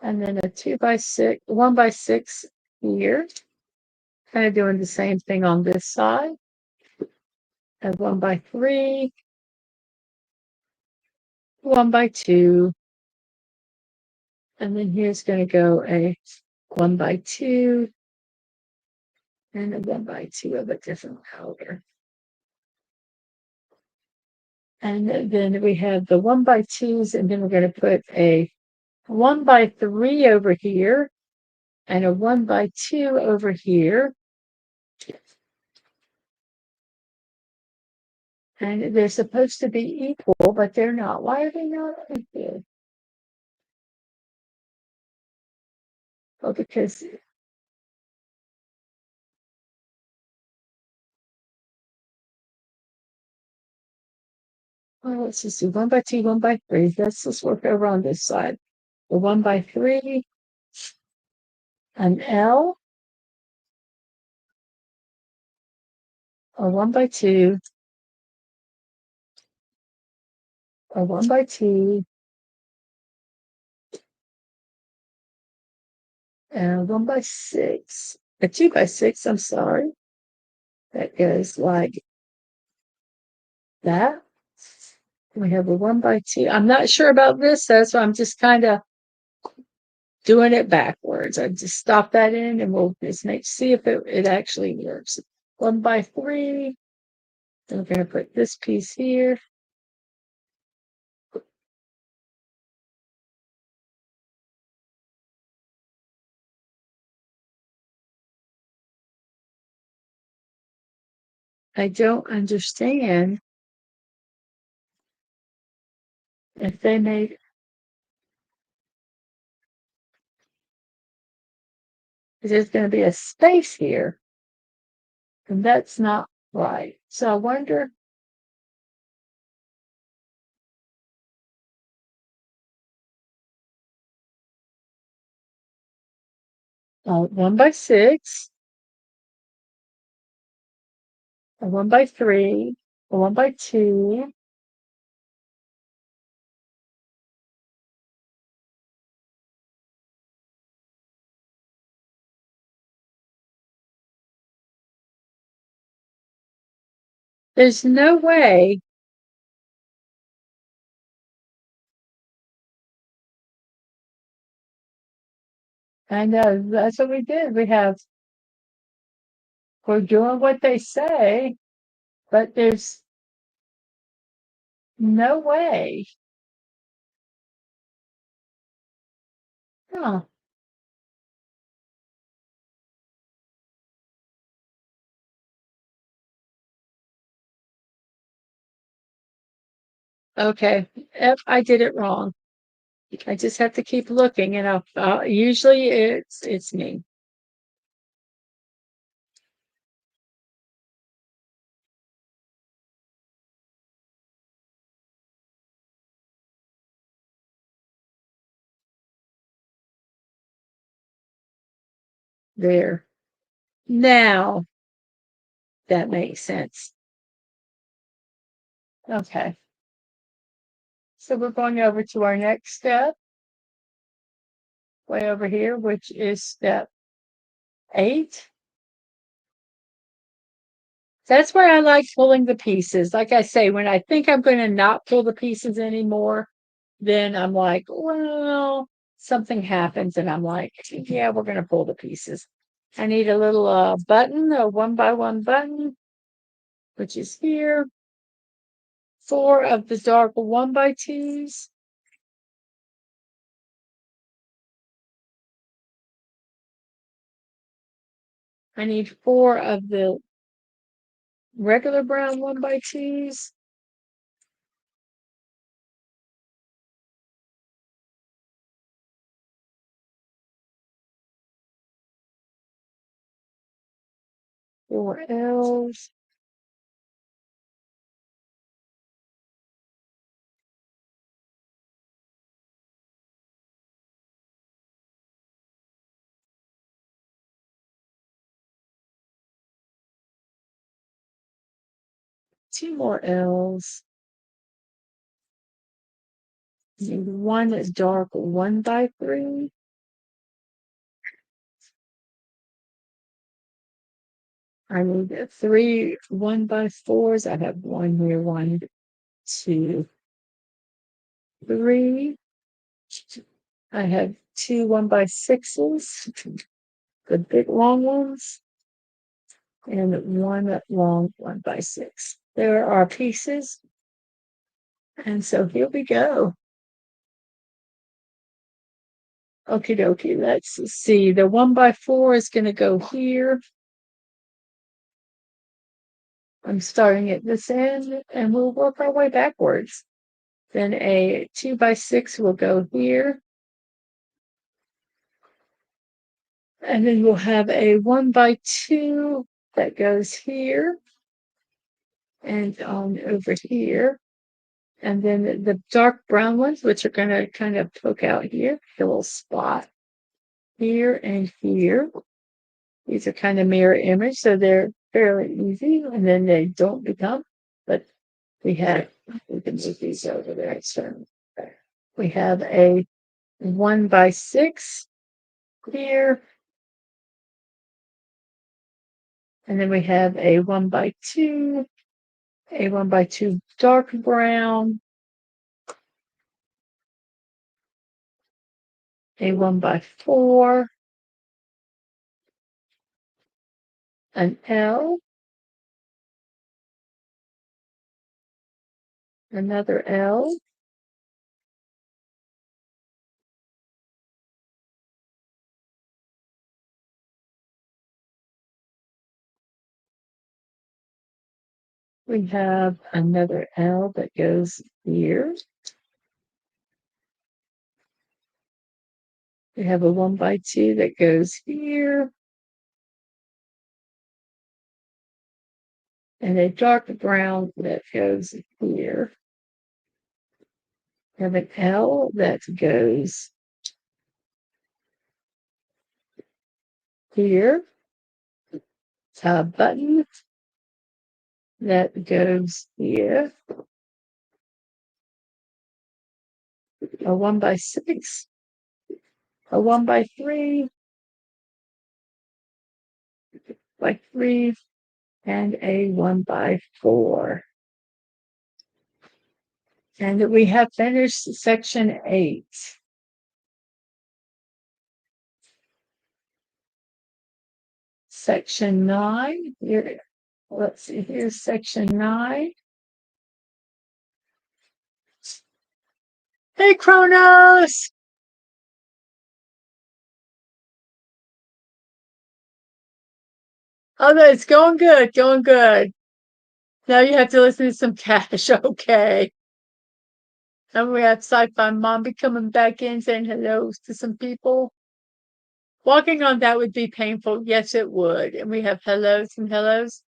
and then a 2x6, 1x6 here. Kind of doing the same thing on this side. And 1x3, 1x2, and then here's going to go a 1x2 and a 1x2 of a different color. And then we have the 1x2s, and then we're going to put a 1x3 over here and a 1x2 over here. And they're supposed to be equal, but they're not. Why are they not equal? Well, because let's just do 1x2, 1x3. Let's just work over on this side. The 1x3 an L, a 1x2, a 1x2, and a 1x6, a 2x6, I'm sorry. That goes like that. We have a 1x2. I'm not sure about this, though, so I'm just kind of doing it backwards. I just stop that in and we'll just see if it actually works. 1x3. Then we're going to put this piece here. I don't understand if they made, there's going to be a space here, and that's not right. So I wonder, 1x6, a 1x3, a 1x2. There's no way. I know, that's what we did. We're doing what they say, but there's no way. Huh. Okay. Yep, I did it wrong. I just have to keep looking, and usually it's me. There. Now that makes sense. Okay. So we're going over to our next step, way over here, which is step 8. That's where I like pulling the pieces. Like I say, when I think I'm going to not pull the pieces anymore, then I'm like, well, something happens, and I'm like, yeah, we're going to pull the pieces. I need a little button, a 1x1 button, which is here. 4 of the dark 1x2s. I need 4 of the regular brown 1x2s. Four L's. Two more L's. Need one dark 1x3. I need 3 1x4s. I have one here. 1, 2, 3. I have 2 1x6s, the big long ones, and 1 long 1x6. There are pieces. And so here we go. Okie dokie, let's see. The 1x4 is going to go here. I'm starting at this end, and we'll work our way backwards. Then a 2x6 will go here. And then we'll have a 1x2 that goes here and on over here. And then the dark brown ones, which are going to kind of poke out here, a little spot. here and here. These are kind of mirror image, so they're fairly easy, and then they don't become. But we can move these over there. So we have a 1x6 here, and then we have a 1x2, a 1x2 dark brown, a 1x4, an L, another L, we have another L that goes here. We have a 1x2 that goes here, and a dark brown that goes here. We have an L that goes here. It's a button that goes here. A 1x6, a 1x3, by 3, and a 1x4. And we have finished section 8. Section 9. Here, let's see, here's section 9. Hey, Kronos! Oh, no, it's going good, going good. Now you have to listen to some Cash, okay. And we have Sci-Fi Mommy coming back in saying hello to some people. Walking on that would be painful. Yes, it would. And we have hellos and hellos.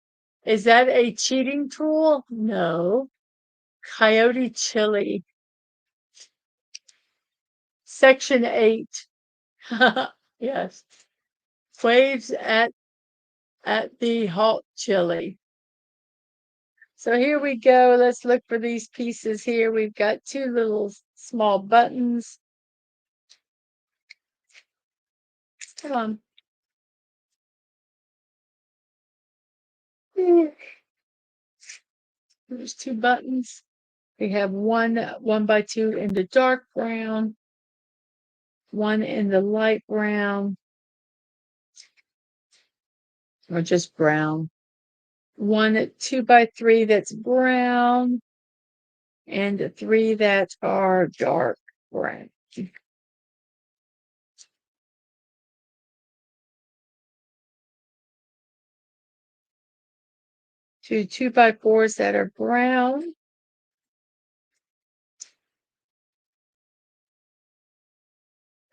Is that a cheating tool? No. Coyote chili. Section 8. Yes. Waves at the halt chili. So here we go. Let's look for these pieces here. We've got 2 little small buttons. Come on. There's 2 buttons. We have one 1x2 in the dark brown, one in the light brown, or just brown. One 2x3 that's brown, and 3 that are dark brown. 2 2x4s that are brown.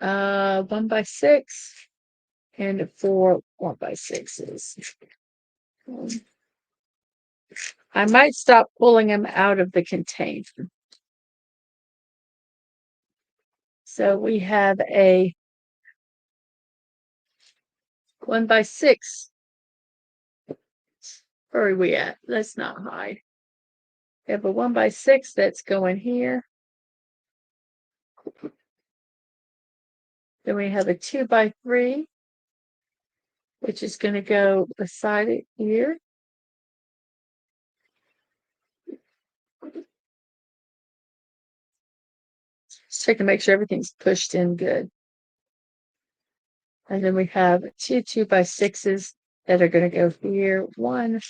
Uh, 1x6, and 4 1x6s. I might stop pulling them out of the container. So we have a 1x6. Where are we at? Let's not hide. We have a 1x6 that's going here. Then we have a 2x3, which is going to go beside it here. Just check to make sure everything's pushed in good. And then we have 2 2x6s that are going to go here. 1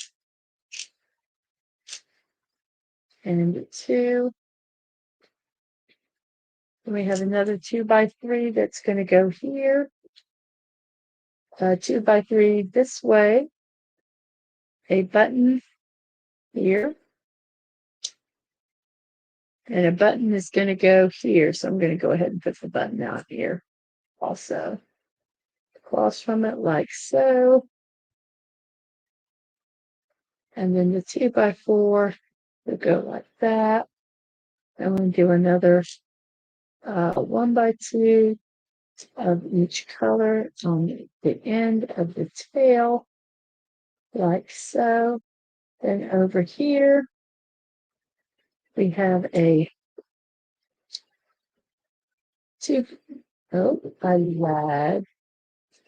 and 2. Then we have another 2x3 that's going to go here. 2x3 this way. A button here. And a button is going to go here. So I'm going to go ahead and put the button out here also. Across from it like so. And then the 2x4 will go like that. And we'll do another 1x2 of each color on the end of the tail, like so. Then over here, we have a I lied.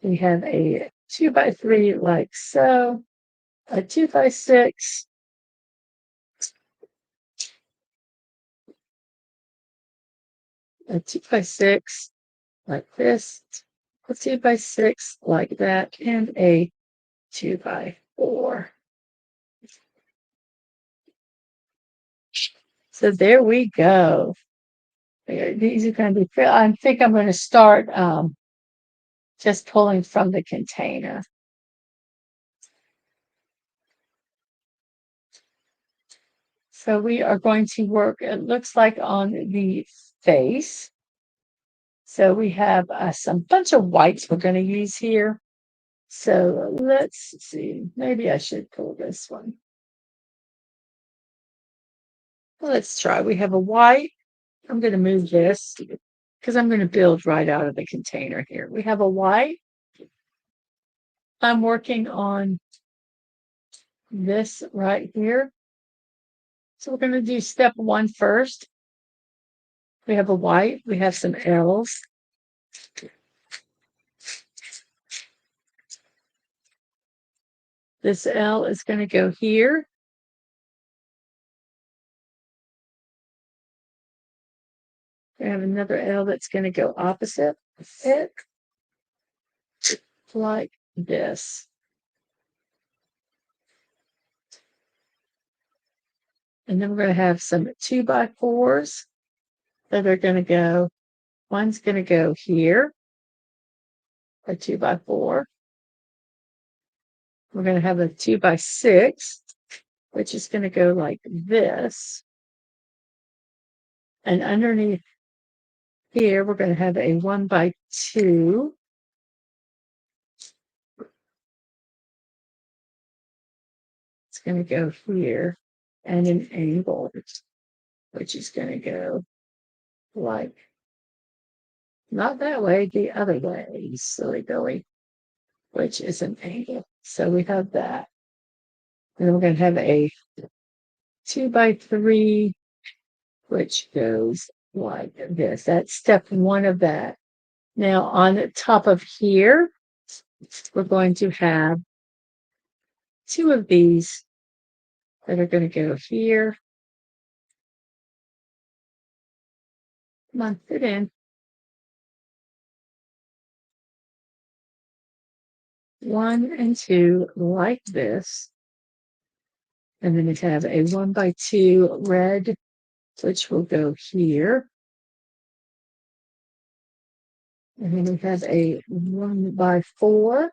We have a 2x3 like so, a 2x6, a 2x6 like this, a 2x6 like that, and a 2x4. So there we go. These are going to be, I think I'm going to start just pulling from the container. So we are going to work, it looks like, on the face. So we have some bunch of whites we're going to use here. So let's see, maybe I should pull this one. Let's try. We have a white. I'm going to move this because I'm going to build right out of the container here. We have a white. I'm working on this right here. So we're going to do step 1 first. We have a white. We have some L's. This L is going to go here. We have another L that's going to go opposite it, like this. And then we're going to have some 2x4s that are going to go, one's going to go here, a 2x4. We're going to have a 2x6, which is going to go like this. And underneath here, we're going to have a 1x2. It's going to go here, and an angle, which is going to go like, not that way, the other way, silly Billy, which is an angle. So we have that. And then we're going to have a 2x3, which goes like this. That's step 1 of that. Now on the top of here, we're going to have 2 of these that are going to go here. Come on, fit in. 1 and 2 like this. And then we have a 1x2 red, which will go here. And then we have a 1x4.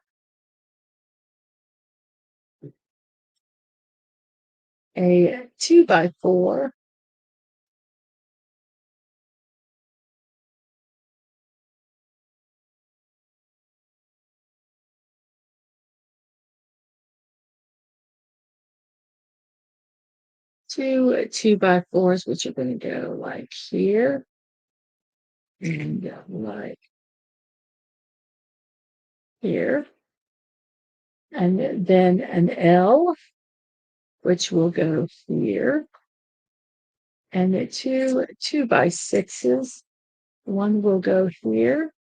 A 2x4. Two 2x4s, which are going to go like here and like here. And then an L, which will go here. And the 2x6s, one will go here.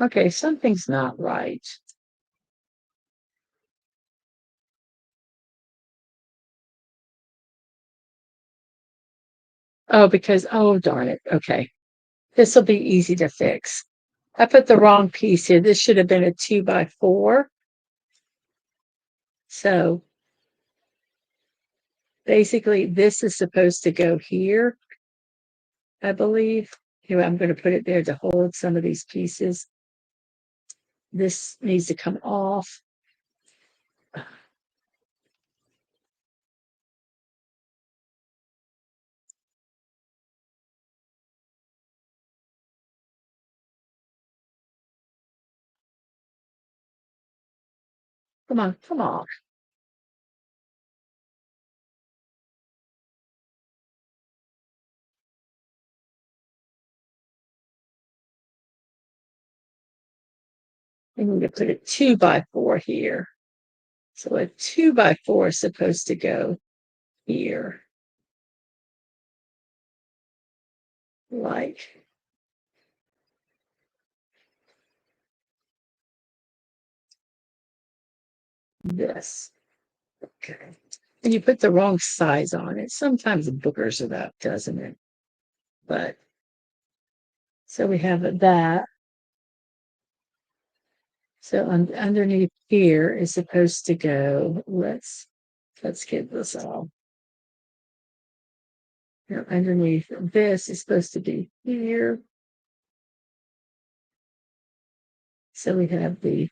Okay, something's not right. Oh, because, oh, darn it. Okay. This will be easy to fix. I put the wrong piece here. This should have been a 2x4. So basically, this is supposed to go here, I believe. Here, I'm going to put it there to hold some of these pieces. This needs to come off. Come on, come on. We need to put a 2x4 here. So a 2x4 is supposed to go here. Like this. Okay. And you put the wrong size on it. Sometimes it boogers it up, doesn't it? But so we have that. So underneath here is supposed to go. Let's get this off. Now, underneath this is supposed to be here. So we have the.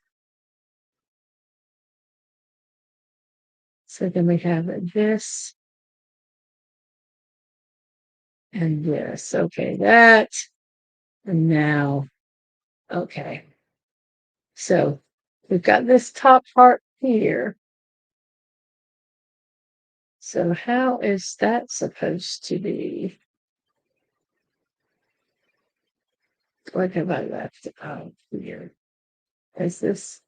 So then we have this and this. Okay, that. And now, okay. So we've got this top part here. So how is that supposed to be? What have I left out here? Is this?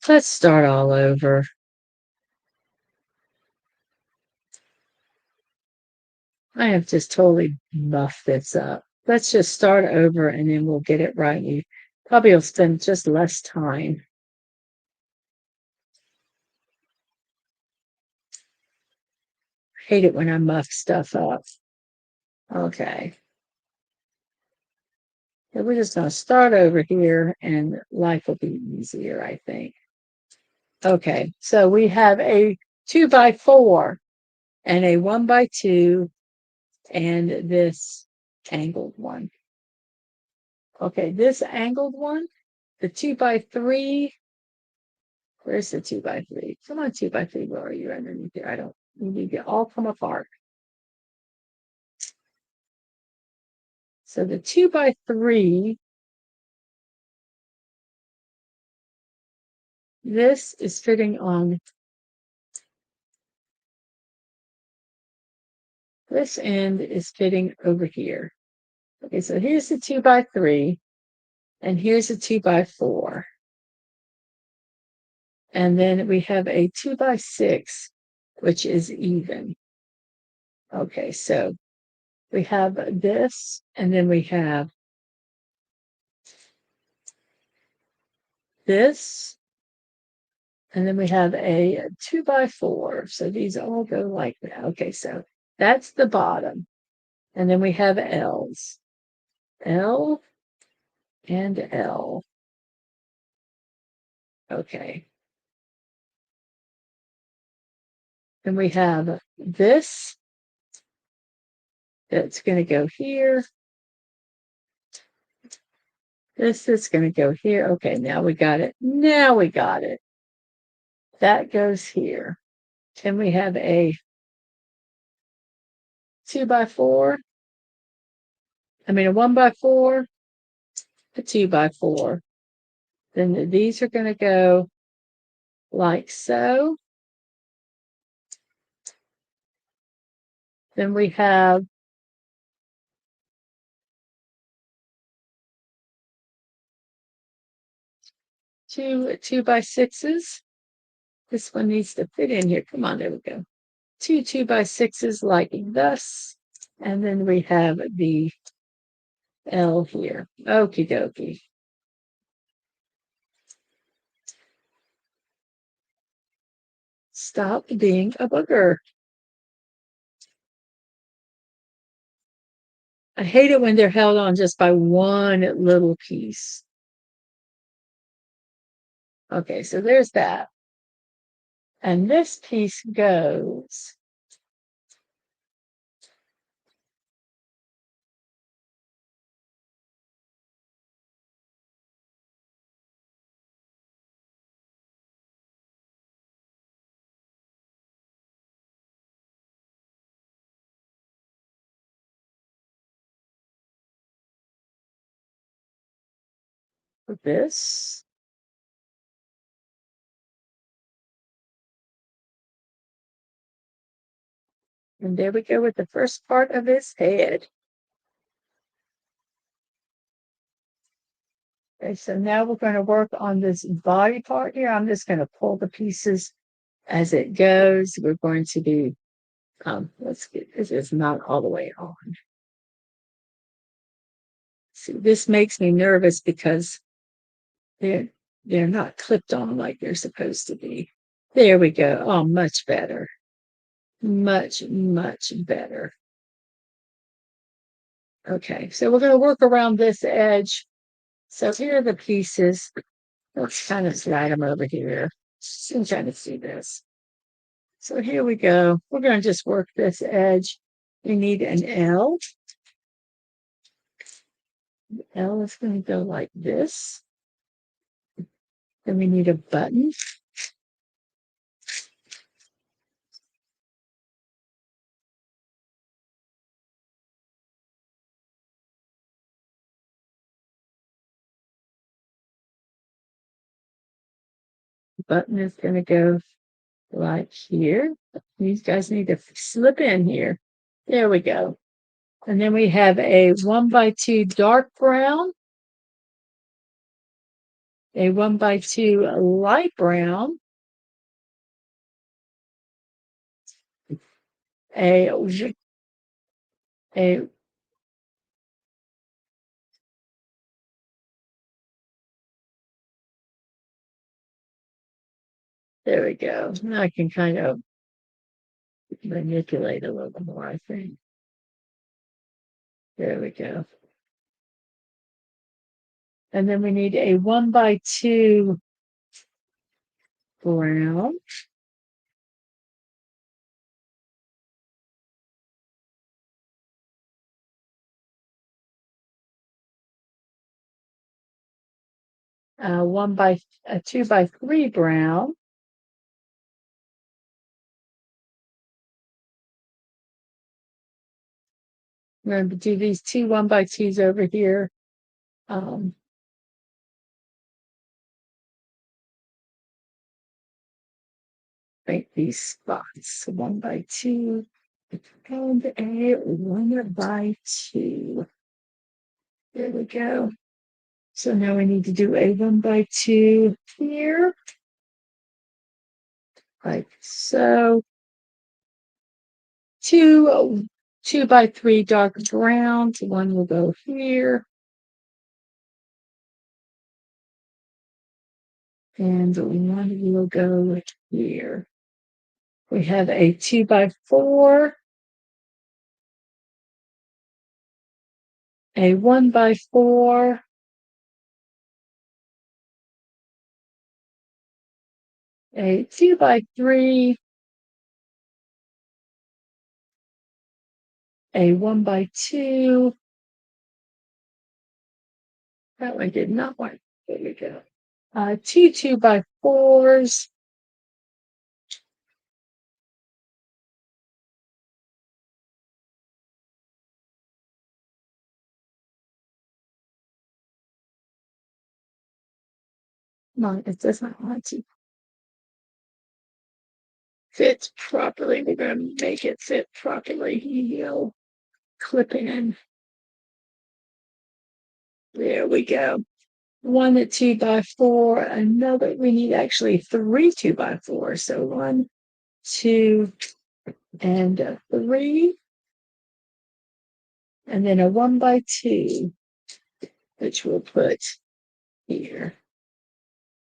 Let's start all over. I have just totally muffed this up. Let's just start over and then we'll get it right. You probably will spend just less time. Hate it when I muff stuff up. Okay. So we're just going to start over here and life will be easier, I think. Okay. So we have a 2x4 and a 1x2 and this angled one. Okay. This angled one, the 2x3. Where's the 2x3? Come on, 2x3. Where are you underneath there? I don't. You need to all come apart. So the 2x3, this is fitting on this end is fitting over here. Okay, so here's the 2x3, and here's a 2x4. And then we have a 2x6, which is even. Okay, so we have this, and then we have this, and then we have a 2x4. So these all go like that. Okay, so that's the bottom. And then we have L's. L and L. Okay. And we have this that's going to go here. This is going to go here. Okay, now we got it. Now we got it. That goes here. And we have a 2x4. I mean, a 1x4, a 2x4. Then these are going to go like so. Then we have two 2x6s. This one needs to fit in here. Come on, there we go. Two 2x6s like thus. And then we have the L here. Okie dokie. Stop being a booger. I hate it when they're held on just by one little piece. Okay, so there's that. And this piece goes for this. And there we go with the first part of his head. Okay, so now we're going to work on this body part here. I'm just going to pull the pieces as it goes. We're going to do, let's get this is not all the way on. See, this makes me nervous because they're not clipped on like they're supposed to be. There we go. Oh, much better. Much, much better. Okay, so we're going to work around this edge. So here are the pieces. Let's kind of slide them over here. I'm trying to see this. So here we go. We're going to just work this edge. We need an L. The L is going to go like this. Then we need a button. The button is going to go like here. These guys need to slip in here. There we go. And then we have a 1x2 dark brown, a 1x2 light brown, a there we go. Now I can kind of manipulate a little more, I think. There we go. And then we need a 1x2 brown. A 2x3 brown. We're going to do these two 1x2s over here. Make these spots 1x2 and a 1x2. There we go. So now we need to do a 1x2 here, like so. Two 2x3 dark browns. One will go here. And one will go here. We have a 2x4, a 1x4, a 2x3, a 1x2. That one did not work. There we go. Two 2x4s. No, it does not want to fit properly. We're going to make it fit properly. You'll clip in. There we go. One 2x4, another. We need actually three 2x4. So 1, 2, and 3. And then a 1x2, which we'll put here.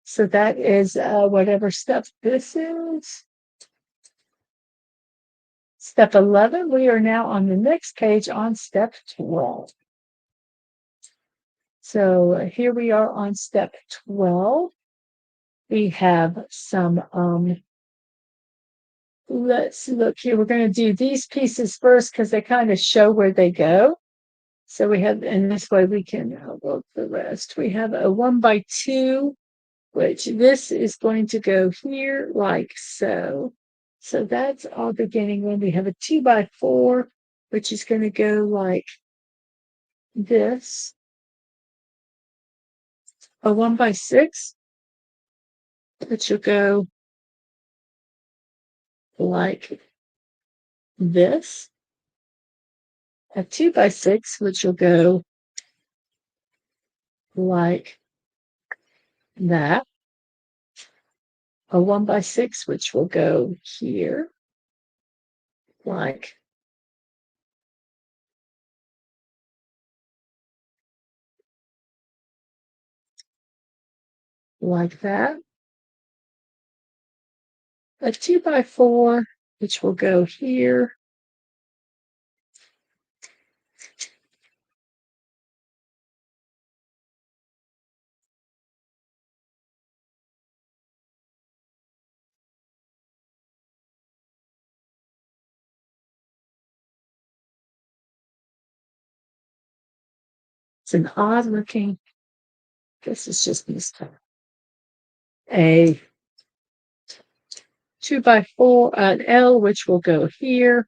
So that is whatever step this is. Step 11. We are now on the next page on step 12. So here we are on step 12. We have some, let's look here. We're going to do these pieces first because they kind of show where they go. So we have, and this way we can work the rest. We have a 1x2, which this is going to go here like so. So that's our beginning one. We have a 2x4, which is going to go like this. a 1x6, which will go like this, a 2x6, which will go like that, a 1x6, which will go here, like that, a 2x4, which will go here, it's an odd looking, this is just missed a 2x4, an L, which will go here.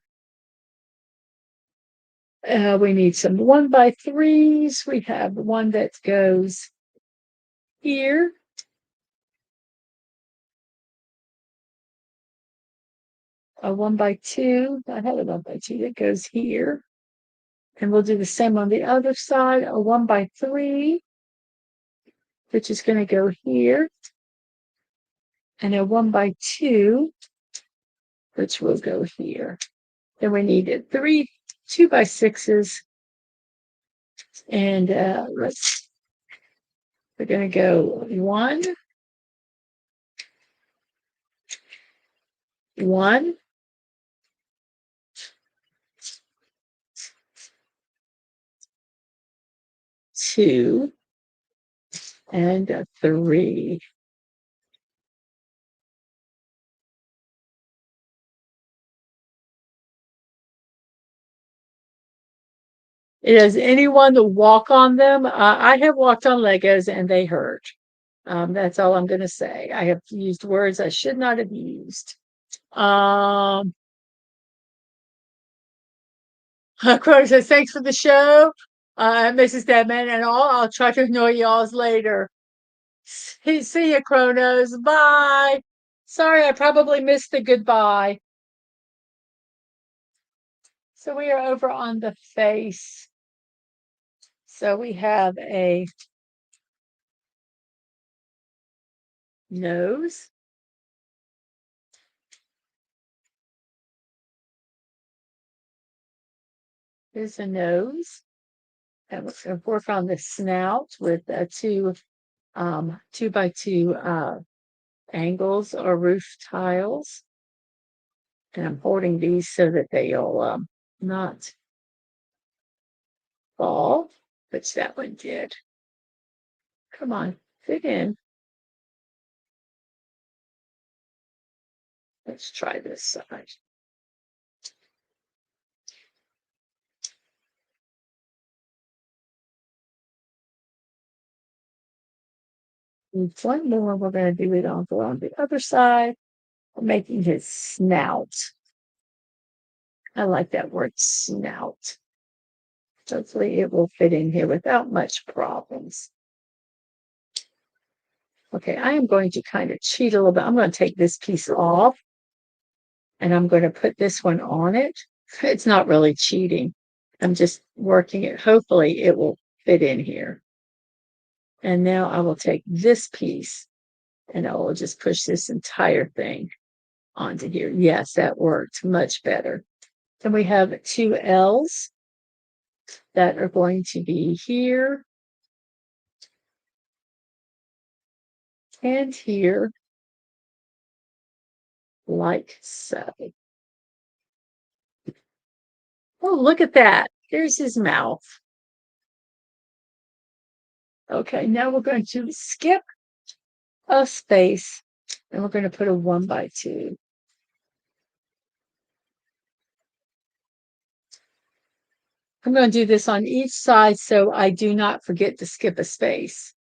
We need some 1x3s. We have one that goes here. A 1x2. I have a 1x2 that goes here. And we'll do the same on the other side. A 1x3, which is going to go here. And a 1x2, which will go here. Then we need 3 2x6s. And we're going to go 1, 1, 2, and 3. Does anyone walk on them? I have walked on Legos and they hurt. That's all I'm going to say. I have used words I should not have used. Crow says, thanks for the show, Mrs. Deadman and all. I'll try to annoy y'all later. See you, Kronos. Bye. Sorry, I probably missed the goodbye. So we are over on the face. So we have a nose. There's a nose. And we're going to work on the snout with 2x2 angles or roof tiles. And I'm holding these so that they'll not fall, which that one did. Come on, fit in. Let's try this side. And one more, we're going to do it on the other side. We're making his snout. I like that word, snout. Hopefully it will fit in here without much problems. Okay, I am going to kind of cheat a little bit. I'm going to take this piece off and I'm going to put this one on it. It's not really cheating. I'm just working it. Hopefully it will fit in here. And now I will take this piece and I will just push this entire thing onto here. Yes, that worked much better. Then we have 2 L's that are going to be here and here, like so. Oh, look at that. There's his mouth. Okay, now we're going to skip a space and we're going to put a 1x2. I'm going to do this on each side so I do not forget to skip a space.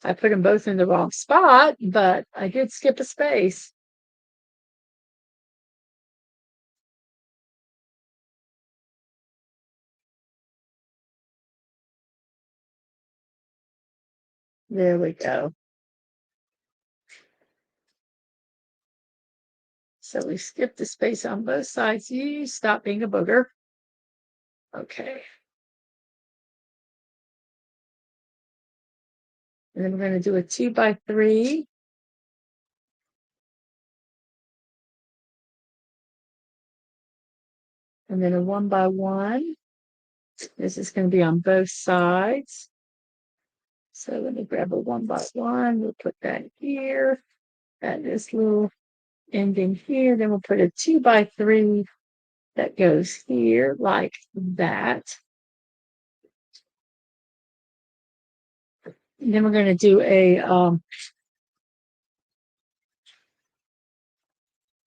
I put them both in the wrong spot, but I did skip a space. There we go. So we skip the space on both sides. You stop being a booger. Okay. And then we're going to do a 2x3. And then a 1x1. This is going to be on both sides. So let me grab a 1x1. We'll put that here at this little ending here. Then we'll put a 2x3 that goes here like that. And then we're going to do a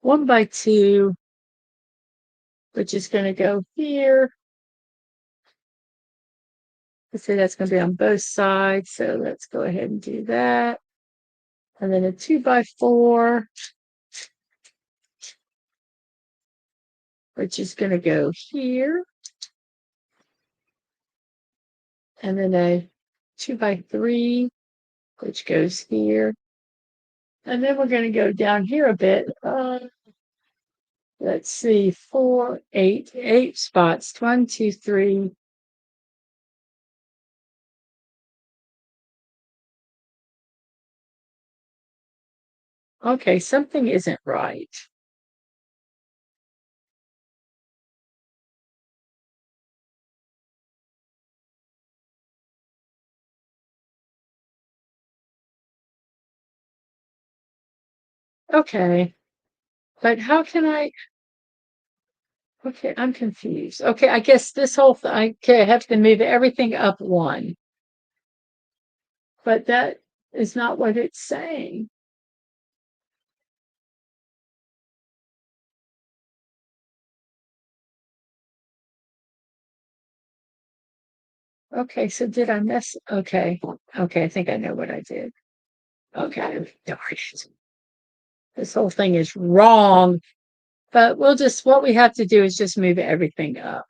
1x2, which is going to go here. Let's say that's going to be on both sides. So let's go ahead and do that. And then a 2x4, which is going to go here. And then a 2x3, which goes here. And then we're going to go down here a bit. Let's see, 4, 8 spots. 1, 2, 3. Okay, something isn't right. Okay, but how can I? Okay, I'm confused. Okay, I guess this whole thing, okay, I have to move everything up one. But that is not what it's saying. Okay, so did I mess? Okay, okay, I think I know what I did. Okay, darn it. This whole thing is wrong. But what we have to do is just move everything up.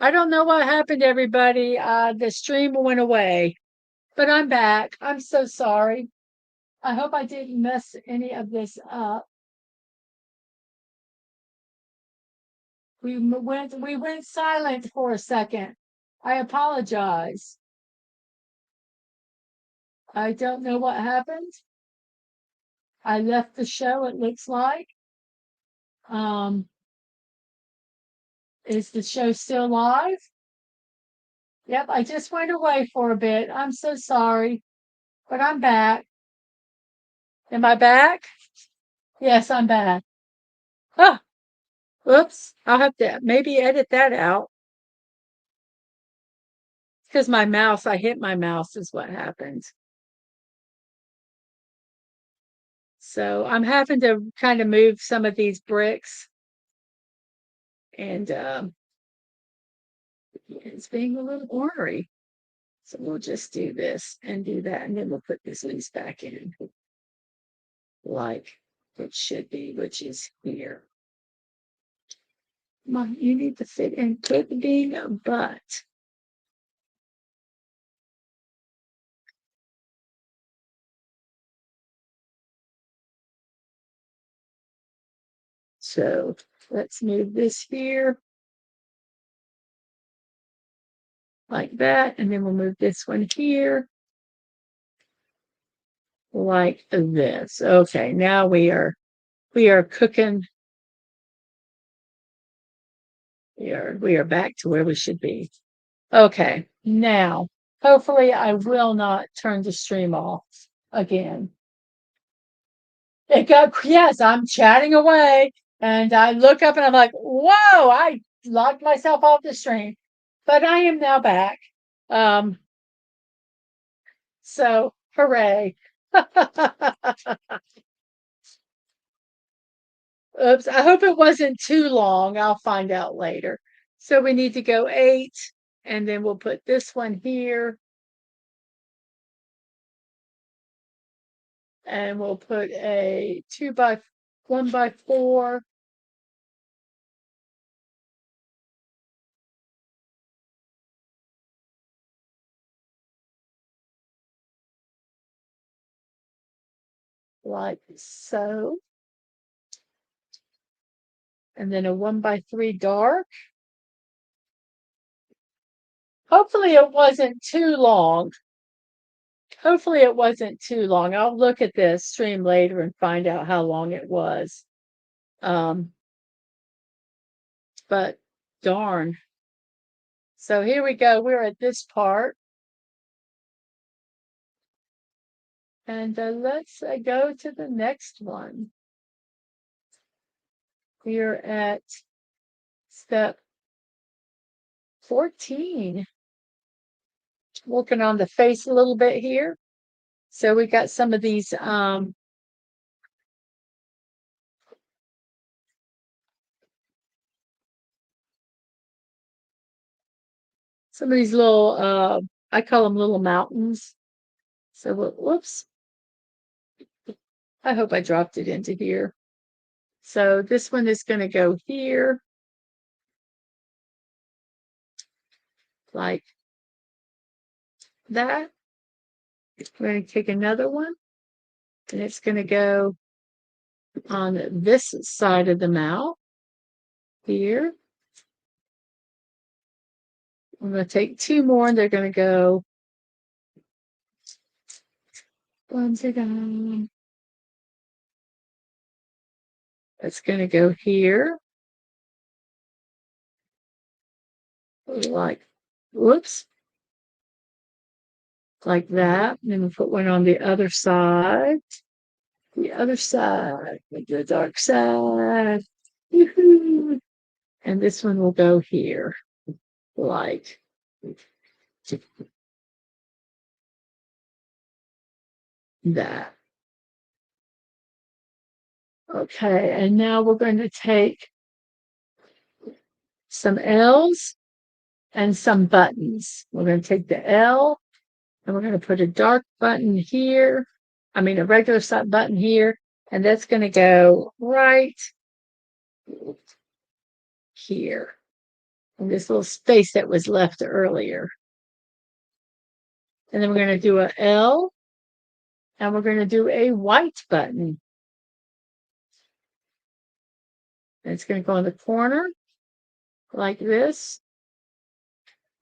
I don't know what happened, everybody. The stream went away, but I'm back. I'm so sorry. I hope I didn't mess any of this up. We went silent for a second. I apologize. I don't know what happened. I left the show, it looks like. Um, is the show still live? Yep, I just went away for a bit. I'm so sorry. But I'm back. Am I back? Yes, I'm back. Oh, whoops. I'll have to maybe edit that out because I hit my mouse is what happened. So I'm having to kind of move some of these bricks and it's being a little ornery. So we'll just do this and do that, and then we'll put this piece back in like it should be, which is here. Mom, you need to fit in being a butt. So let's move this here like that, and then we'll move this one here like this. Okay, now we are cooking. We are back to where we should be. Okay, now hopefully I will not turn the stream off again. It got, yes, I'm chatting away and I look up and I'm like, whoa, I locked myself off the stream, but I am now back. Um, so hooray. Oops, I hope it wasn't too long. I'll find out later. So we need to go 8, and then we'll put this one here. And we'll put a 1x4. Like so. And then a 1x3 dark. Hopefully it wasn't too long. Hopefully it wasn't too long. I'll look at this stream later and find out how long it was. But darn. So here we go. We're at this part. And let's go to the next one. We're at step 14. Working on the face a little bit here. So we got some of these some of these little I call them little mountains. So whoops. I hope I dropped it into here. So this one is going to go here. Like that. We're going to take another one. And it's going to go on this side of the mouth. Here. I'm going to take 2 more and they're going to go. One's gone. It's going to go here. Like, whoops. Like that. And then we'll put one on the other side. The other side. Like the dark side. Woohoo. And this one will go here. Like that. Okay, and now we're going to take some L's and some buttons. We're going to take the L and we're going to put a dark button here. I mean, a regular button here. And that's going to go right here in this little space that was left earlier. And then we're going to do a L and we're going to do a white button. And it's going to go in the corner like this.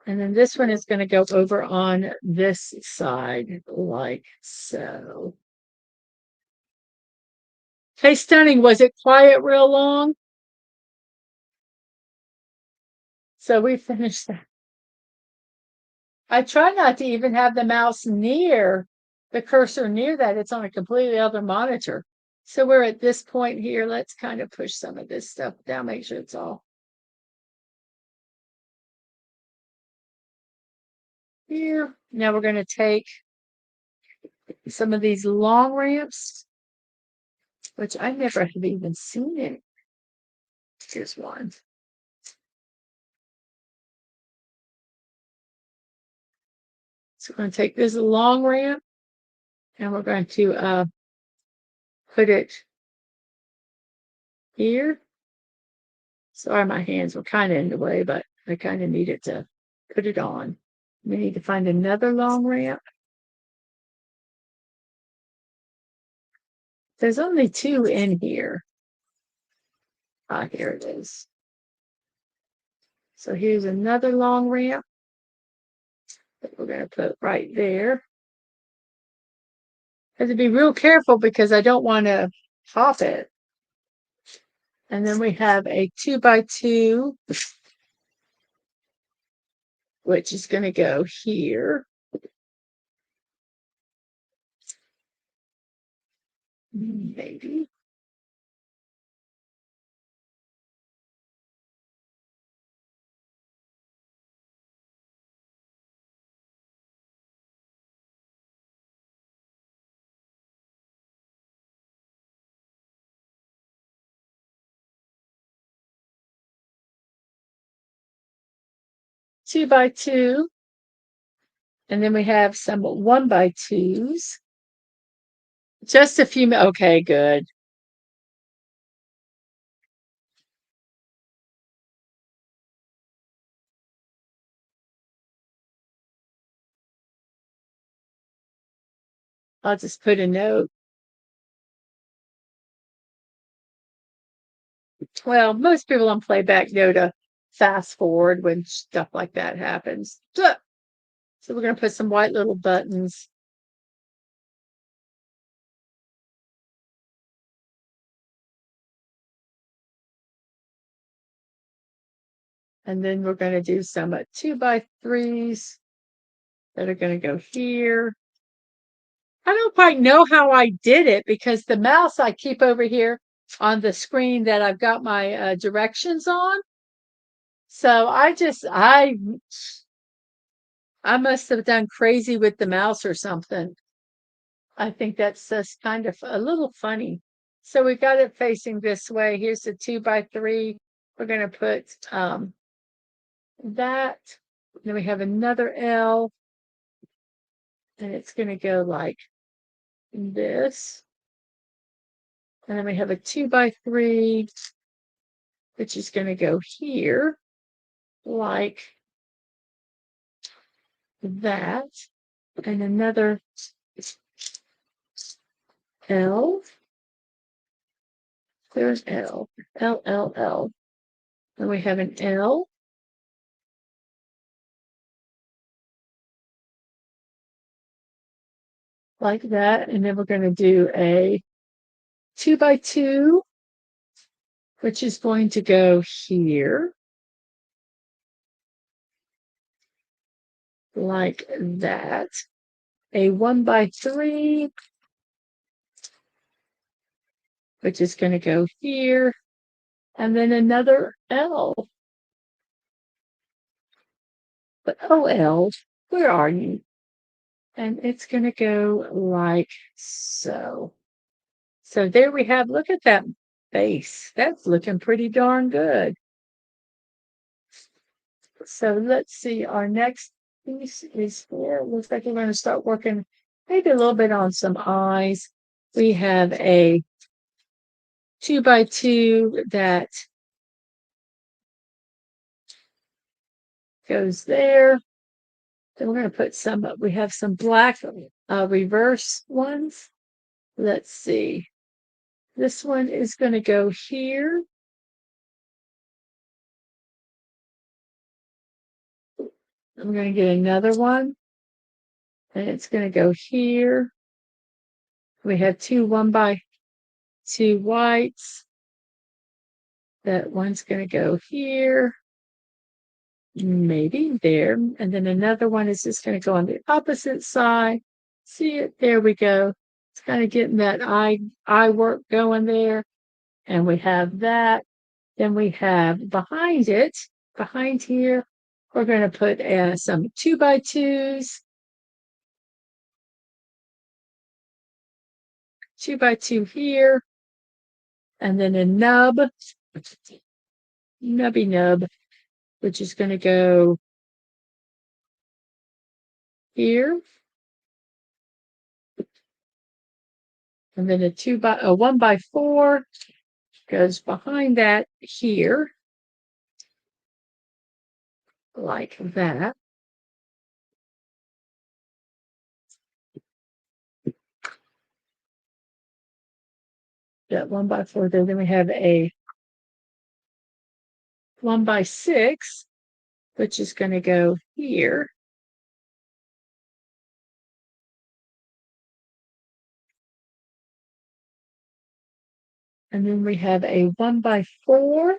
And then this one is going to go over on this side like so. Hey, Stunning, was it quiet real long? So we finished that. I try not to even have the mouse near the cursor near that, it's on a completely other monitor. So we're at this point here. Let's kind of push some of this stuff down, make sure it's all here. Now we're going to take some of these long ramps, which I never have even seen it. Here's one. So we're going to take this long ramp and we're going to put it here. Sorry, my hands were kind of in the way, but I kind of needed to put it on. We need to find another long ramp. There's only two in here. Ah, here it is. So here's another long ramp that we're going to put right there. I have to be real careful because I don't want to pop it. And then we have a 2x2, which is going to go here. Maybe. Two by two. And then we have some 1x2s. Just a few. Okay, good. I'll just put a note. Well, most people on playback know to fast forward when stuff like that happens. So we're going to put some white little buttons. And then we're going to do some 2x3s that are going to go here. I don't quite know how I did it because the mouse I keep over here on the screen that I've got my directions on. So I must have done crazy with the mouse or something. I think that's just kind of a little funny. So we got it facing this way. Here's the 2x3. We're going to put that. Then we have another L. And it's going to go like this. And then we have a 2x3, which is going to go here like that. And another L. There's L. L, L, L. Then we have an L. Like that. And then we're going to do a 2x2, which is going to go here. Like that. A 1x3, which is going to go here. And then another L. But oh, L, where are you? And it's going to go like so. So there we have, look at that face. That's looking pretty darn good. So let's see, our next piece is here. Looks like we're going to start working maybe a little bit on some eyes. We have a 2x2 that goes there. Then we're going to put some, we have some black reverse ones. Let's see. This one is going to go here. I'm going to get another one. And it's going to go here. We have two 1x2 whites. That one's going to go here. Maybe there. And then another one is just going to go on the opposite side. See it? There we go. It's kind of getting that eye work going there. And we have that. Then we have behind it, behind here, we're going to put some 2x2s, 2x2 here, and then a nubby nub, which is going to go here. And then a 1x4 goes behind that here, like that. That 1x4 there. Then we have a 1x6, which is going to go here. And then we have a 1x4,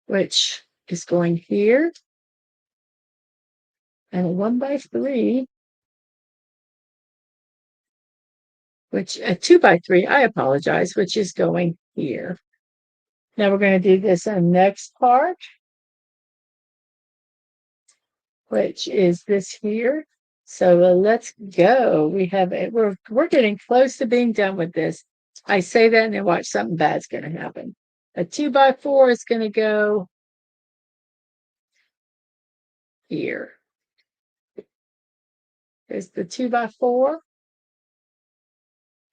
which is going here. And a 1x3, which a 2x3, I apologize, which is going here. Now we're going to do this on the next part, which is this here. So let's go. We're getting close to being done with this. I say that and then watch something bad's going to happen. A 2x4 is going to go here. There's the 2x4.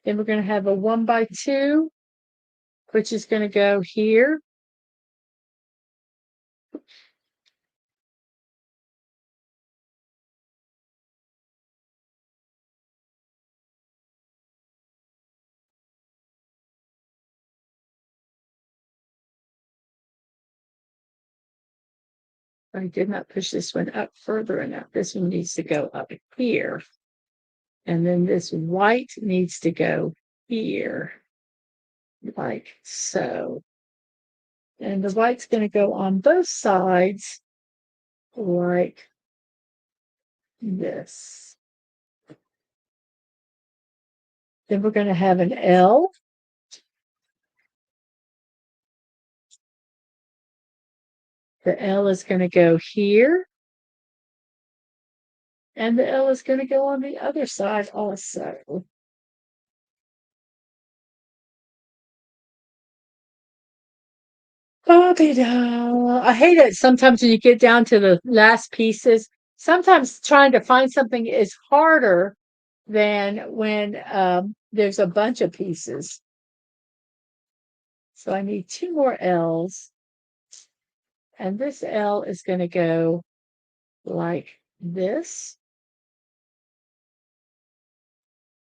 Then we're going to have a 1x2, which is going to go here. I did not push this one up further enough. This one needs to go up here. And then this white needs to go here, like so. And the white's going to go on both sides, like this. Then we're going to have an L. The L is going to go here. And the L is going to go on the other side also. I hate it sometimes when you get down to the last pieces. Sometimes trying to find something is harder than when there's a bunch of pieces. So I need 2 more L's. And this L is going to go like this.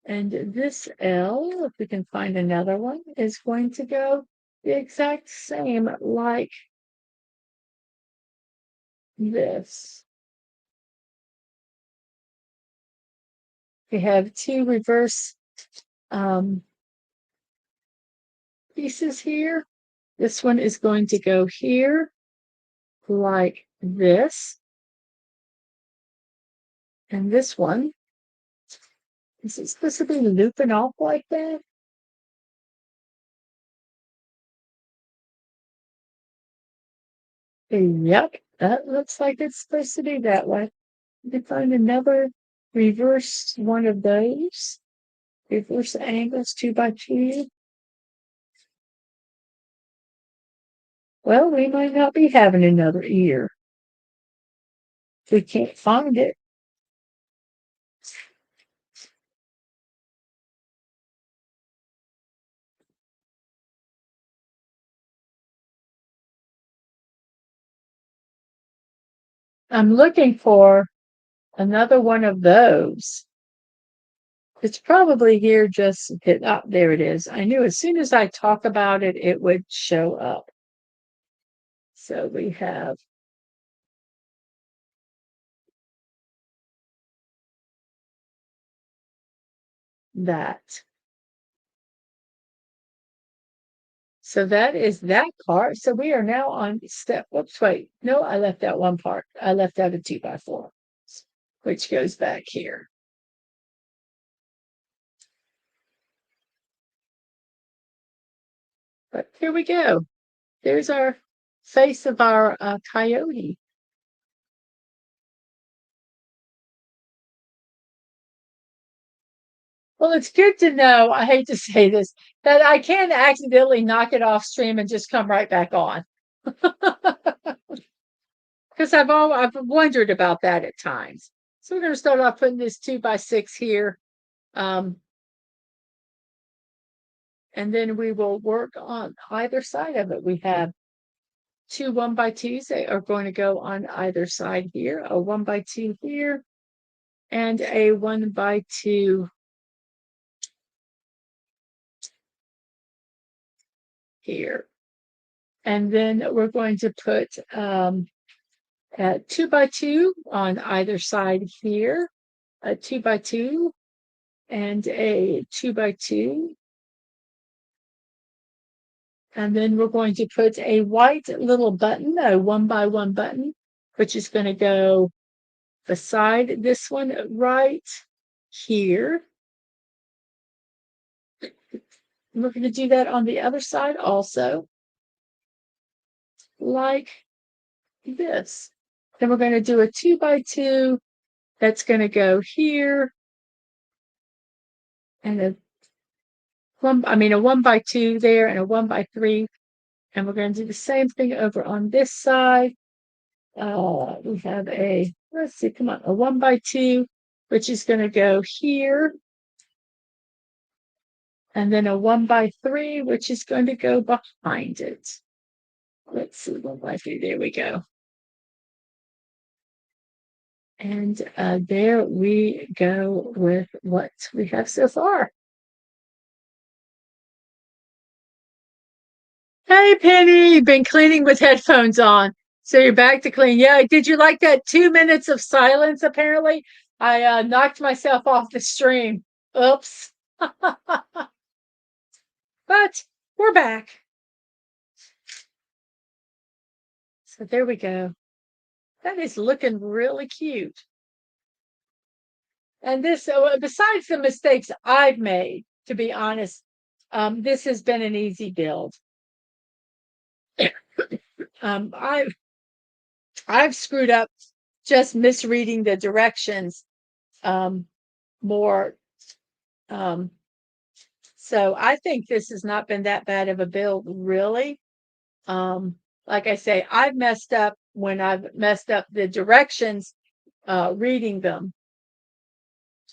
And this L, if we can find another one, is going to go the exact same like this. We have 2 reverse pieces here. This one is going to go here like this. And this one, is it supposed to be looping off like that? Yep, that looks like it's supposed to be that way. You can find another reverse one of those. Reverse angles 2x2. Well, we might not be having another ear. We can't find it. I'm looking for another one of those. It's probably here just hit up. There it is. I knew as soon as I talk about it, it would show up. So we have that. So that is that part. So we are now on step. Whoops, wait. No, I left out one part. I left out a 2x4. which goes back here. But here we go. There's our face of our coyote. Well, it's good to know, I hate to say this, that I can accidentally knock it off stream and just come right back on. Because I've wondered about that at times. So we're going to start off putting this 2x6 here. And then we will work on either side of it. We have two 1x2s that are going to go on either side here, a 1x2 here, and a 1x2 here. And then we're going to put a 2x2 on either side here, a 2x2, and a 2x2. And then we're going to put a white little button, a 1x1 button, which is going to go beside this one right here. We're going to do that on the other side also, like this. Then we're going to do a 2x2 that's going to go here, and a 1x2 there, and a 1x3. And we're going to do the same thing over on this side. We have a 1x2, which is going to go here. And then a 1x3, which is going to go behind it. Let's see, 1x3, there we go. And there we go with what we have so far. Hey, Penny, you've been cleaning with headphones on. So you're back to clean. Yeah, did you like that 2 minutes of silence, apparently? I knocked myself off the stream. Oops. But we're back. So there we go. That is looking really cute. And this, besides the mistakes I've made, to be honest, this has been an easy build. I've screwed up just misreading the directions more. So I think this has not been that bad of a build, really. Like I say, I've messed up when I've messed up the directions reading them.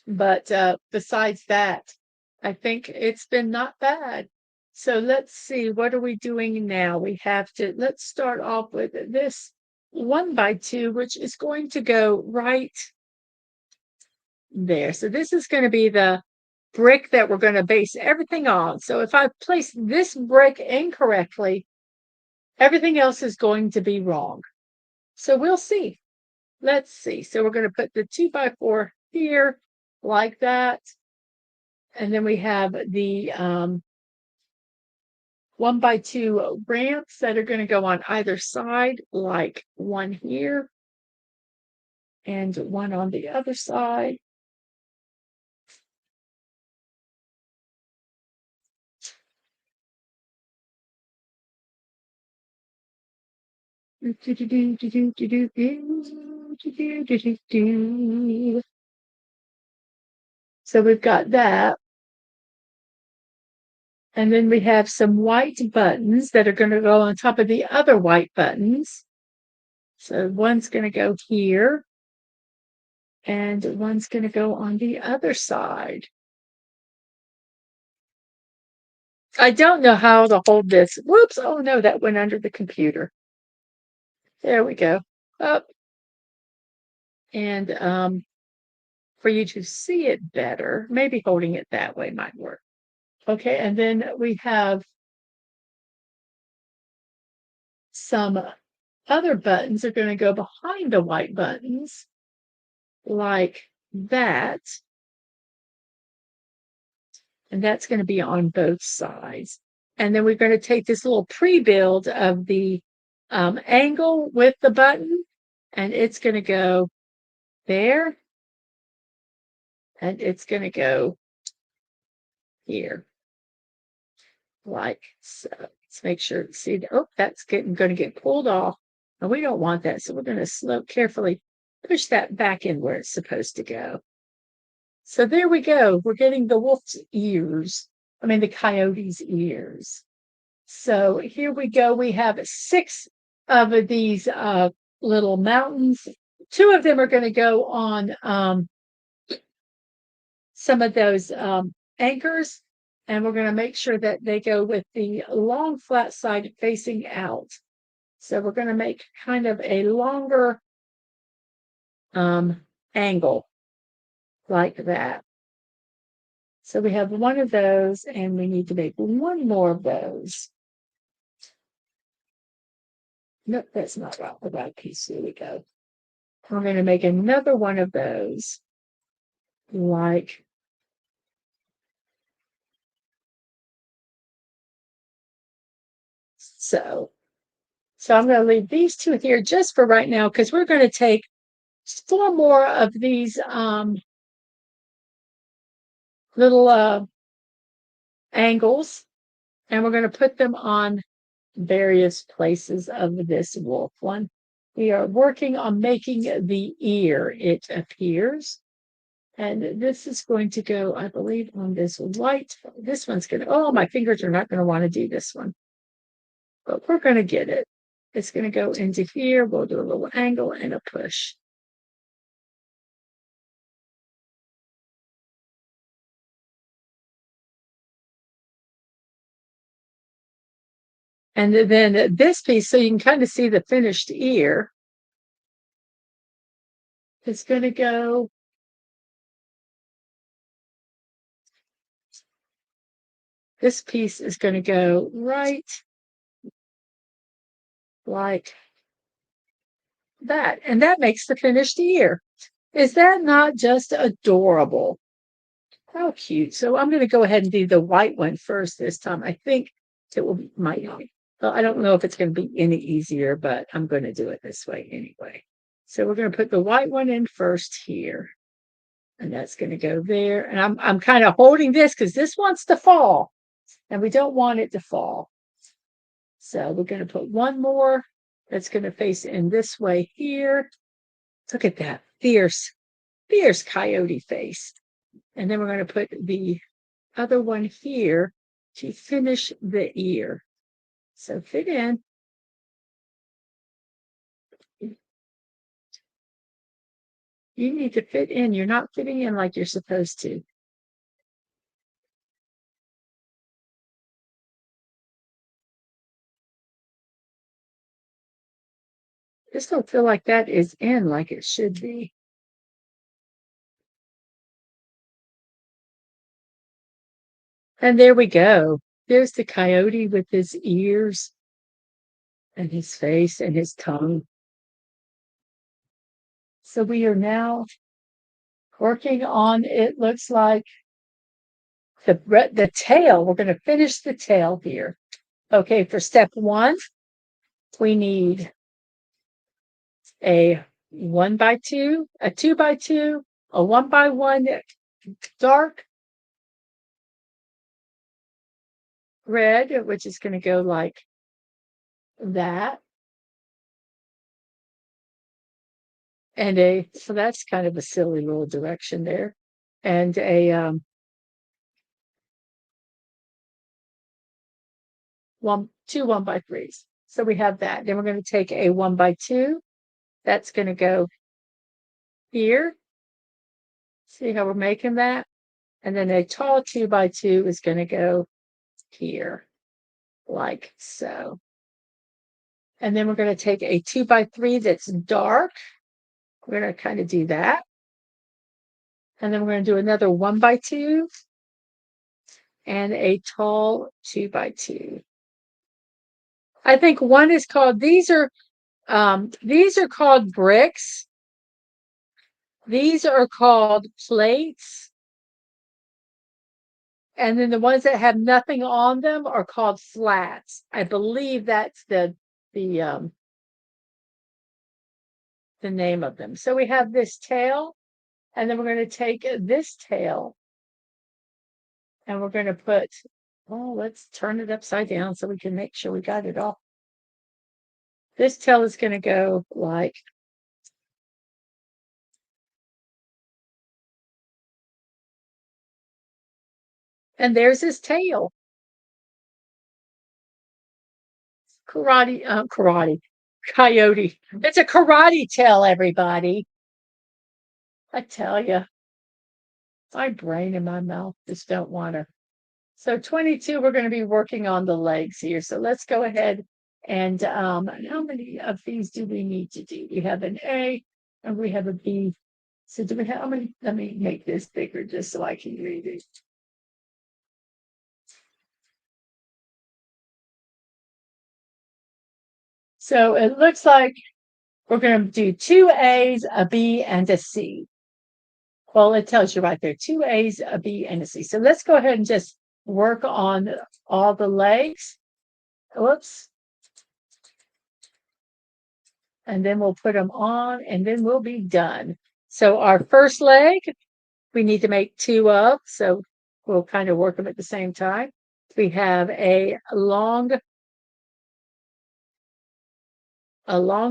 But besides that, I think it's been not bad. So let's see, what are we doing now? Let's start off with this 1x2, which is going to go right there. So this is going to be the brick that we're going to base everything on. So if I place this brick incorrectly, everything else is going to be wrong. So we'll see. Let's see. So we're going to put the 2x4 here like that. And then we have the 1x2 ramps that are going to go on either side, like one here and one on the other side. So we've got that. And then we have some white buttons that are going to go on top of the other white buttons. So one's going to go here, and one's going to go on the other side. I don't know how to hold this. Whoops. Oh, no, that went under the computer. There we go. Up. And for you to see it better, maybe holding it that way might work. Okay, and then we have some other buttons are going to go behind the white buttons, like that. And that's going to be on both sides. And then we're going to take this little pre-build of the angle with the button, and it's going to go there And it's going to go here, like so. Let's make sure, see, oh, that's going to get pulled off. And we don't want that. So we're going to carefully push that back in where it's supposed to go. So there we go. We're getting the wolf's ears. I mean, the coyote's ears. So here we go. We have 6 of these little mountains. 2 of them are going to go on some of those anchors, and we're going to make sure that they go with the long flat side facing out. So we're going to make kind of a longer angle like that. So we have one of those, and we need to make one more of those. Nope, that's not right. The right piece. Here we go. We're going to make another one of those, like so. So I'm going to leave these 2 here just for right now, because we're going to take 4 more of these little angles, and we're going to put them on various places of this wolf one. We are working on making the ear, it appears. And this is going to go, I believe, on this white. This one's going to, oh, my fingers are not going to want to do this one. But we're going to get it. It's going to go into here. We'll do a little angle and a push. And then this piece, so you can kind of see the finished ear, is going to go this piece is going to go right like that. And that makes the finished ear. Is that not just adorable? How cute. So I'm going to go ahead and do the white one first this time. I think it will be well, I don't know if it's going to be any easier, but I'm going to do it this way anyway. So we're going to put the white one in first here. And that's going to go there. And I'm kind of holding this because this wants to fall. And we don't want it to fall. So we're going to put one more that's going to face in this way here. Look at that fierce coyote face. And then we're going to put the other one here to finish the ear. So fit in. You need to fit in. You're not fitting in like you're supposed to. Just don't feel like that is in like it should be. And there we go. There's the coyote with his ears and his face and his tongue. So we are now working on, it looks like, the tail. We're going to finish the tail here. Okay, for step 1, we need a 1x2, a 2x2, a 1x1 dark red, which is going to go like that. And so that's kind of a silly little direction there. And a 2 1x3s. So we have that. Then we're going to take a 1x2. That's going to go here. See how we're making that? And then a tall 2x2 is going to go here, like so. And then we're going to take a 2x3 that's dark. We're going to kind of do that. And then we're going to do another 1x2 and a tall 2x2. I think one is called, these are called bricks. These are called plates. And then the ones that have nothing on them are called flats. I believe that's the name of them. So we have this tail, And then we're going to take this tail and we're going to put, oh, let's turn it upside down so we can make sure we got it all. This tail is going to go like, and there's his tail. Coyote. It's a karate tail, everybody. I tell you, my brain and my mouth just don't want to. So 22, we're going to be working on the legs here. So let's go ahead and how many of these do we need to do? We have an A and we have a B. So do we have how many? Let me make this bigger just so I can read it. So it looks like we're going to do two A's, a B, and a C. Well, it tells you right there, two A's, a B, and a C. So let's go ahead and just work on all the legs. Whoops. And then we'll put them on and then we'll be done. So our first leg, we need to make two of, so we'll kind of work them at the same time. We have a long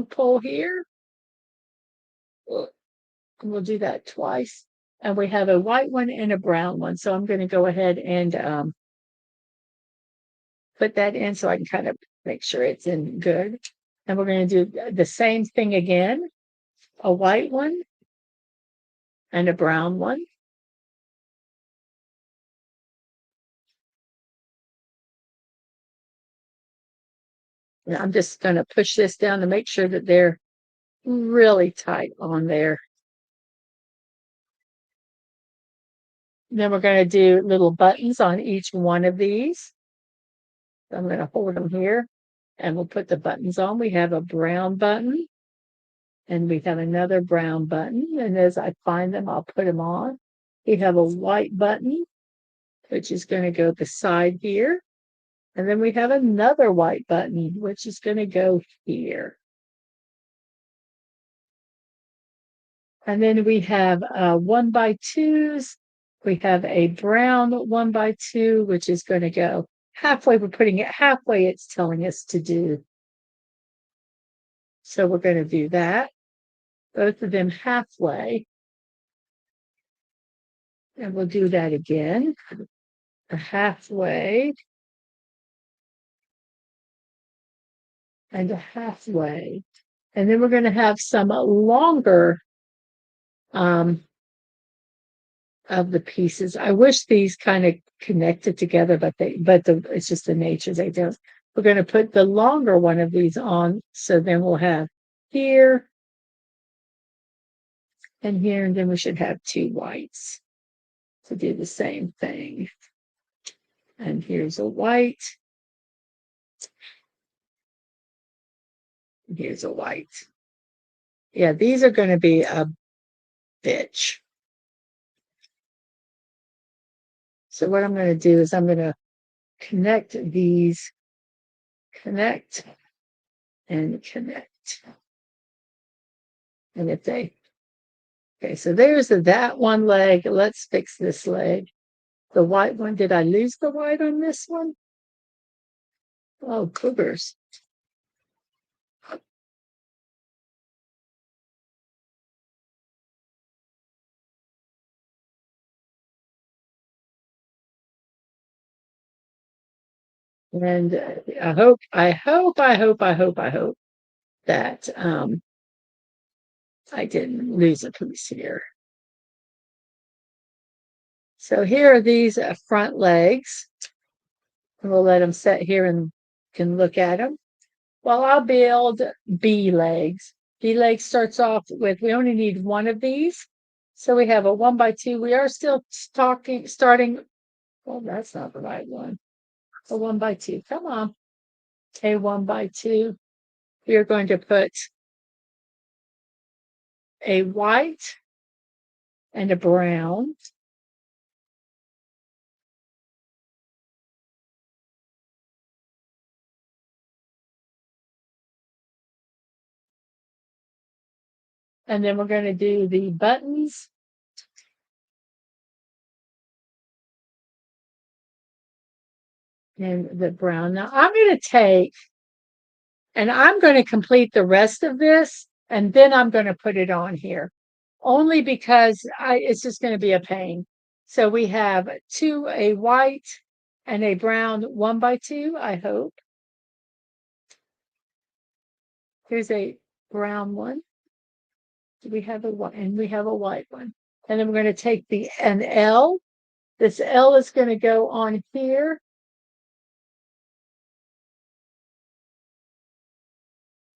pole here. We'll do that twice. And we have a white one and a brown one. So I'm going to go ahead and put that in so I can kind of make sure it's in good. And we're going to do the same thing again, a white one and a brown one. And I'm just going to push this down to make sure that they're really tight on there. Then we're going to do little buttons on each one of these. So I'm going to hold them here and we'll put the buttons on. We have a brown button and we have another brown button. And as I find them, I'll put them on. We have a white button, which is going to go beside here. And then we have another white button, which is going to go here. And then we have 1x2s. We have a brown 1x2, which is going to go halfway. We're putting it halfway, it's telling us to do. So we're going to do that. Both of them halfway. And we'll do that again. A halfway. And a halfway. And then we're going to have some longer of the pieces. I wish these kind of connected together, but it's just the nature they don't. We're going to put the longer one of these on, so then we'll have here and here, and then we should have two whites to do the same thing. And here's a white. Here's a white. Yeah, these are going to be a bitch. So what I'm going to do is I'm going to connect these, connect and connect. And if they, okay, so there's that one leg. Let's fix this leg. The white one, did I lose the white on this one? Oh, cougars. And I hope that I didn't lose a piece here. So here are these front legs. And we'll let them sit here and can look at them. Well, I'll build B legs. B legs starts off with, we only need one of these. So we have a 1x2. We are still starting. Well, that's not the right one. A 1x2. Come on. A 1x2. We are going to put a white and a brown. And then we're going to do the buttons and the brown. Now I'm going to take, and I'm going to complete the rest of this, and then I'm going to put it on here, only because it's just going to be a pain. So we have a white and a brown 1x2, I hope. Here's a brown one. We have a white, and we have a white one. And then we're going to take an L. This L is going to go on here.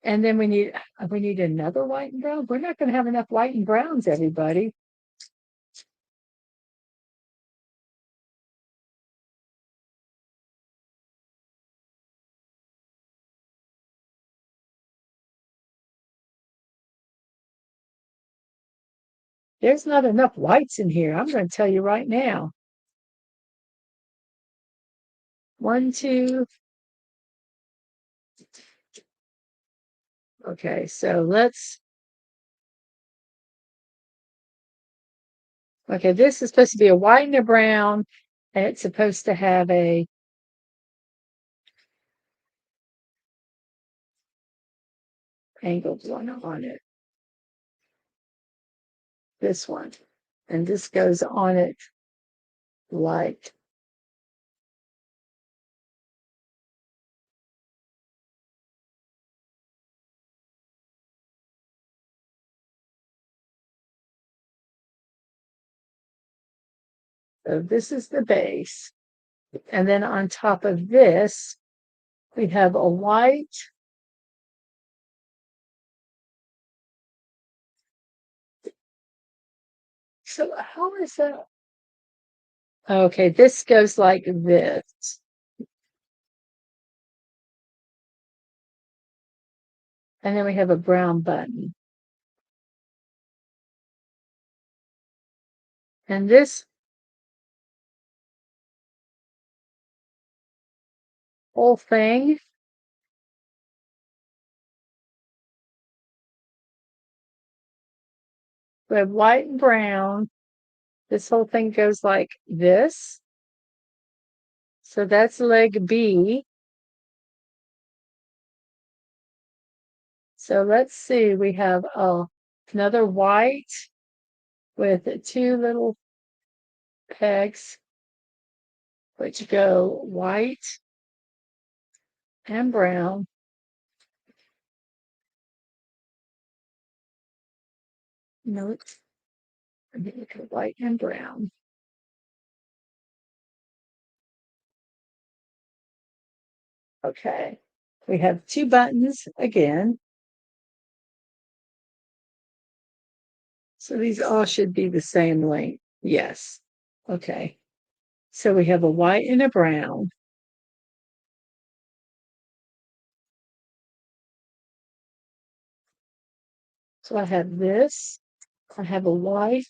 And then we need another white and brown. We're not going to have enough white and browns, everybody. There's not enough whites in here. I'm going to tell you right now. 1, 2. Okay, so okay, this is supposed to be a white and a brown, and it's supposed to have a angled one on it. This one. And this goes on it like so. This is the base. And then on top of this, we have a white. So how is that? Okay, this goes like this. And then we have a brown button. And this whole thing, we have white and brown. This whole thing goes like this. So that's leg B. So let's see, we have another white with 2 little pegs, which go white and brown. No, white and brown. Okay, we have 2 buttons again. So these all should be the same length. Yes. Okay. So we have a white and a brown. So I have this. I have a white.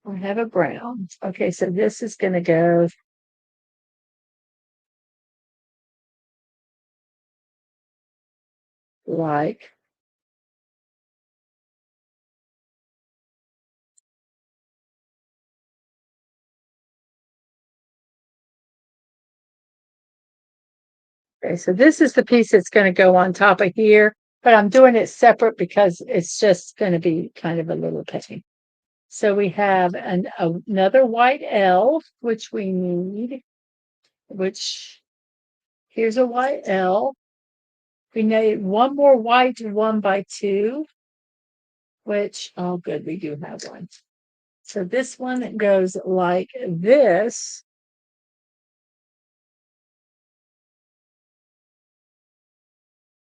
I have a brown. Okay, so this is going to go like okay, so this is the piece that's going to go on top of here, but I'm doing it separate because it's just going to be kind of a little pain. So we have another white L, which we need, which here's a white L. We need one more white 1x2, which, oh, good, we do have one. So this one goes like this.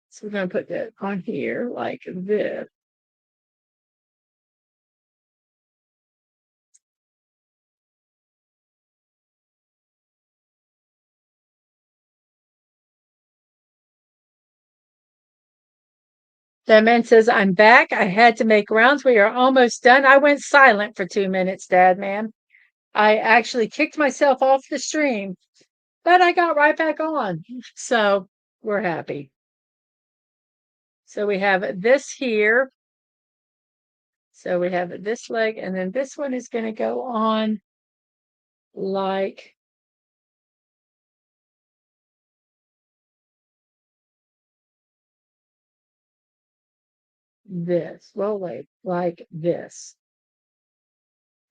So we're going to put that on here like this. That man says, I'm back. I had to make rounds. We are almost done. I went silent for 2 minutes, Dad, man. I actually kicked myself off the stream, but I got right back on. So we're happy. So we have this here. So we have this leg, and then this one is going to go on like this. Roll it like this.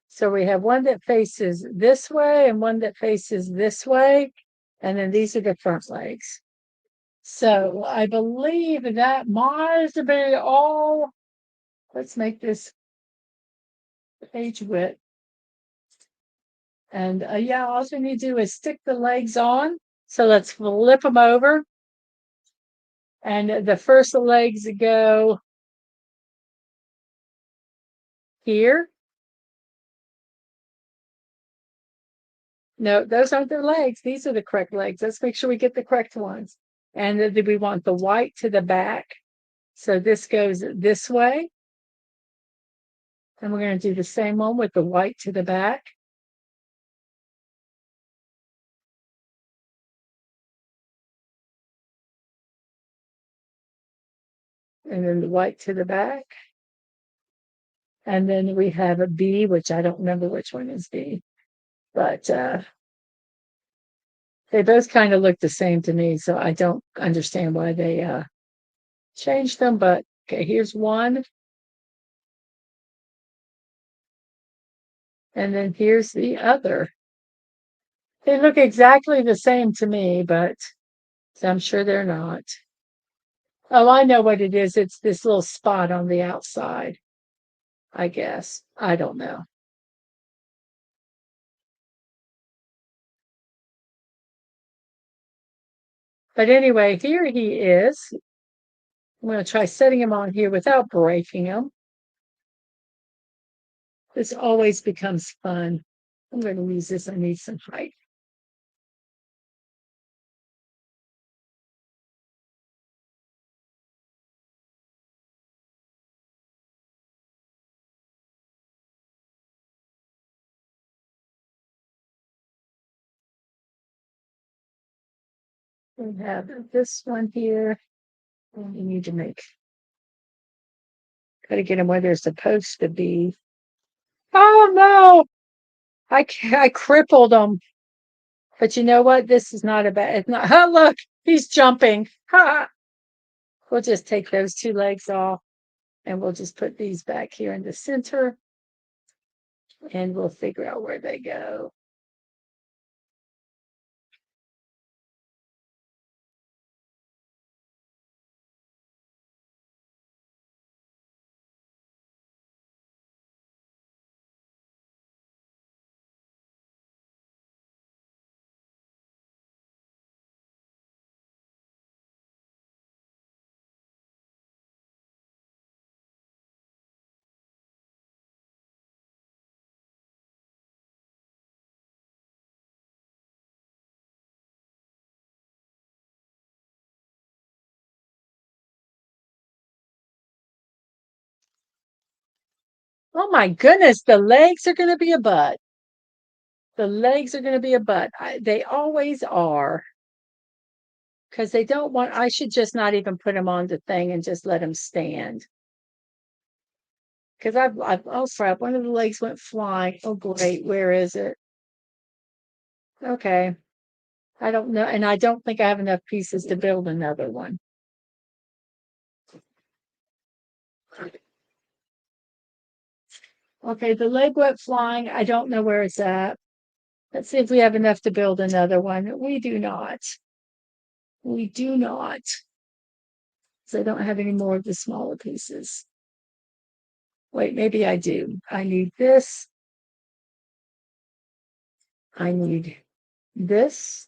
So we have one that faces this way and one that faces this way. And then these are the front legs. So I believe that might be all. Let's make this page width. And yeah, all we need to do is stick the legs on. So let's flip them over. And the first legs go here. No, those aren't their legs. These are the correct legs. Let's make sure we get the correct ones. And then we want the white to the back. So this goes this way. And we're going to do the same one with the white to the back. And then the white to the back. And then we have a B, which I don't remember which one is B. But they both kind of look the same to me, so I don't understand why they changed them. But okay, here's one. And then here's the other. They look exactly the same to me, but I'm sure they're not. Oh, I know what it is. It's this little spot on the outside, I guess. I don't know. But anyway, here he is. I'm going to try setting him on here without breaking him. This always becomes fun. I'm going to use this. I need some height. We have this one here. And we need to got to get them where they're supposed to be. Oh no! I crippled them. But you know what? This is not a bad. It's not. Oh, look, he's jumping. Ha! We'll just take those two legs off, and we'll just put these back here in the center, and we'll figure out where they go. Oh my goodness, the legs are going to be a butt. The legs are going to be a butt. They always are. Because they don't want, I should just not even put them on the thing and just let them stand. Because oh crap, one of the legs went flying. Oh great, where is it? Okay. I don't know. And I don't think I have enough pieces to build another one. Okay, the leg went flying. I don't know where it's at. Let's see if we have enough to build another one. We do not. We do not. So I don't have any more of the smaller pieces. Wait, maybe I do. I need this. I need this.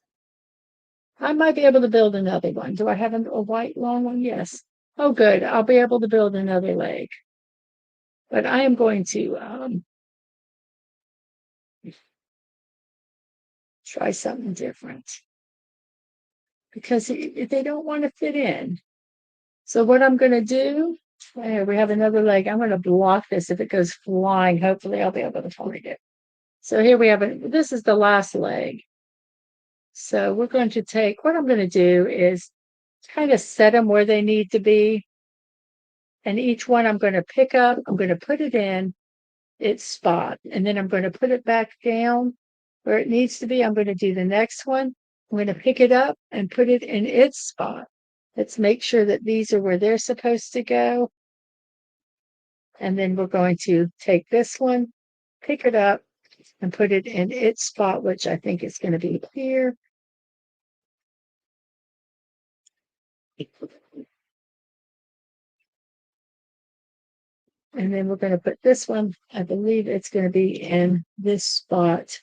I might be able to build another one. Do I have a white long one? Yes. Oh, good. I'll be able to build another leg. But I am going to try something different because they don't want to fit in. So what I'm going to do, we have another leg. I'm going to block this. If it goes flying, hopefully I'll be able to find it. So here we have it. This is the last leg. So we're going to take, what I'm going to do is kind of set them where they need to be. And each one I'm going to pick up, I'm going to put it in its spot, and then I'm going to put it back down, where it needs to be. I'm going to do the next one. I'm going to pick it up and put it in its spot. Let's make sure that these are where they're supposed to go. And then we're going to take this one, pick it up, and put it in its spot, which I think is going to be here. And then we're going to put this one, I believe it's going to be in this spot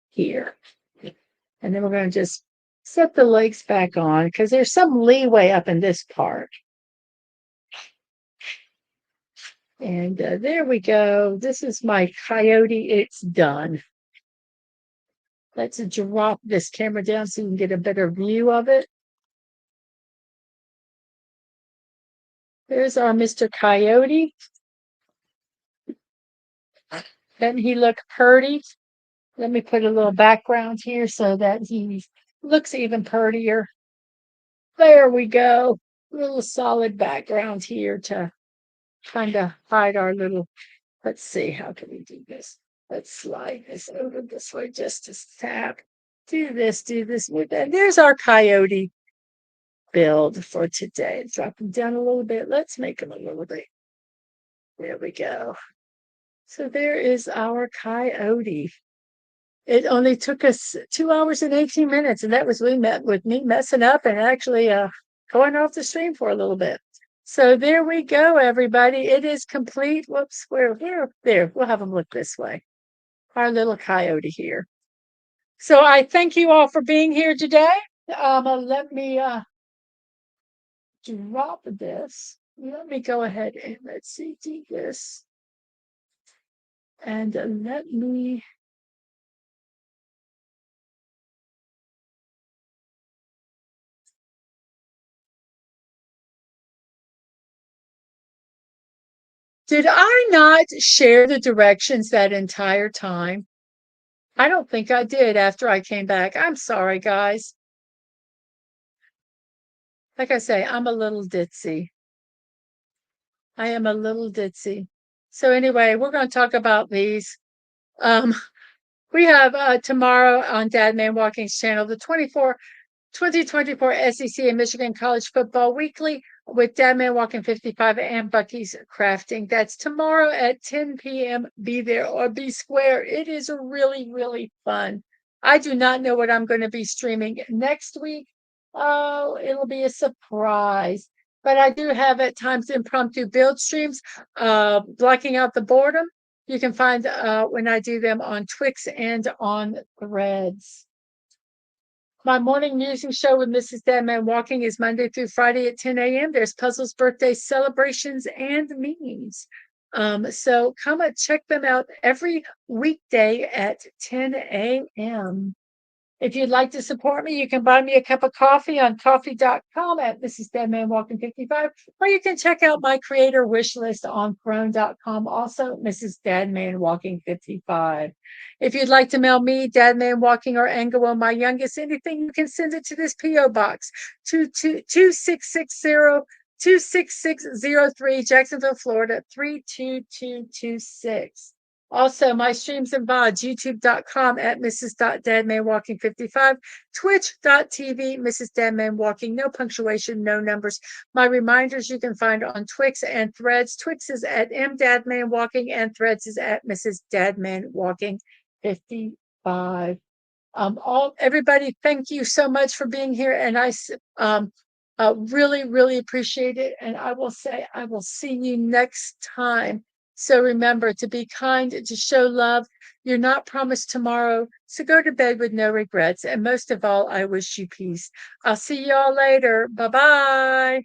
here. And then we're going to just set the legs back on because there's some leeway up in this part. And there we go. This is my Coyote. It's done. Let's drop this camera down so you can get a better view of it. There's our Mr. Coyote. Doesn't he look pretty? Let me put a little background here so that he looks even prettier. There we go. A little solid background here to kind of hide our little, let's see, how can we do this? Let's slide this over this way just to tap. Do this with that. There's our Coyote build for today. Drop him down a little bit. Let's make him a little bit. There we go. So there is our Coyote. It only took us 2 hours and 18 minutes, and that was me messing up and actually going off the stream for a little bit. So there we go, everybody. It is complete. Whoops, where there. We'll have them look this way. Our little Coyote here. So I thank you all for being here today. Let me drop this. Let me go ahead and let's see, do this. And let me Did I not share the directions that entire time? I don't think I did after I came back. I'm sorry, guys. Like I say, I'm a little ditzy. I am a little ditzy. So anyway, we're going to talk about these. We have tomorrow on Dadman Walking's channel, the 2024 SEC and Michigan College Football Weekly with DadmanWalking55 and Bucky's Crafting. That's tomorrow at 10 p.m. Be there or be square. It is really, really fun. I do not know what I'm going to be streaming next week. Oh, it'll be a surprise. But I do have at times impromptu build streams, blocking out the boredom. You can find when I do them on Twix and on Threads. My morning musing show with Mrs. Dadman Walking is Monday through Friday at 10 a.m. There's puzzles, birthdays, celebrations, and memes. So come and check them out every weekday at 10 a.m. If you'd like to support me, you can buy me a cup of coffee on coffee.com at Mrs.DadmanWalking55, or you can check out my creator wish list on Chrome.com, also Mrs. DadmanWalking55. If you'd like to mail me, Dadman Walking, or Angelo, my youngest, anything, you can send it to this P.O. Box, 26603, Jacksonville, Florida, 32226. Also, my streams and VODs, youtube.com at Mrs.DadmanWalking55, twitch.tv, Mrs. Dadman Walking, no punctuation, no numbers. My reminders you can find on Twix and Threads. Twix is at MDadmanWalking and Threads is at Mrs. Dadman Walking 55. Everybody, thank you so much for being here, and I really, really appreciate it. And I will say, I will see you next time. So remember to be kind, to show love. You're not promised tomorrow, so go to bed with no regrets. And most of all, I wish you peace. I'll see y'all later. Bye-bye.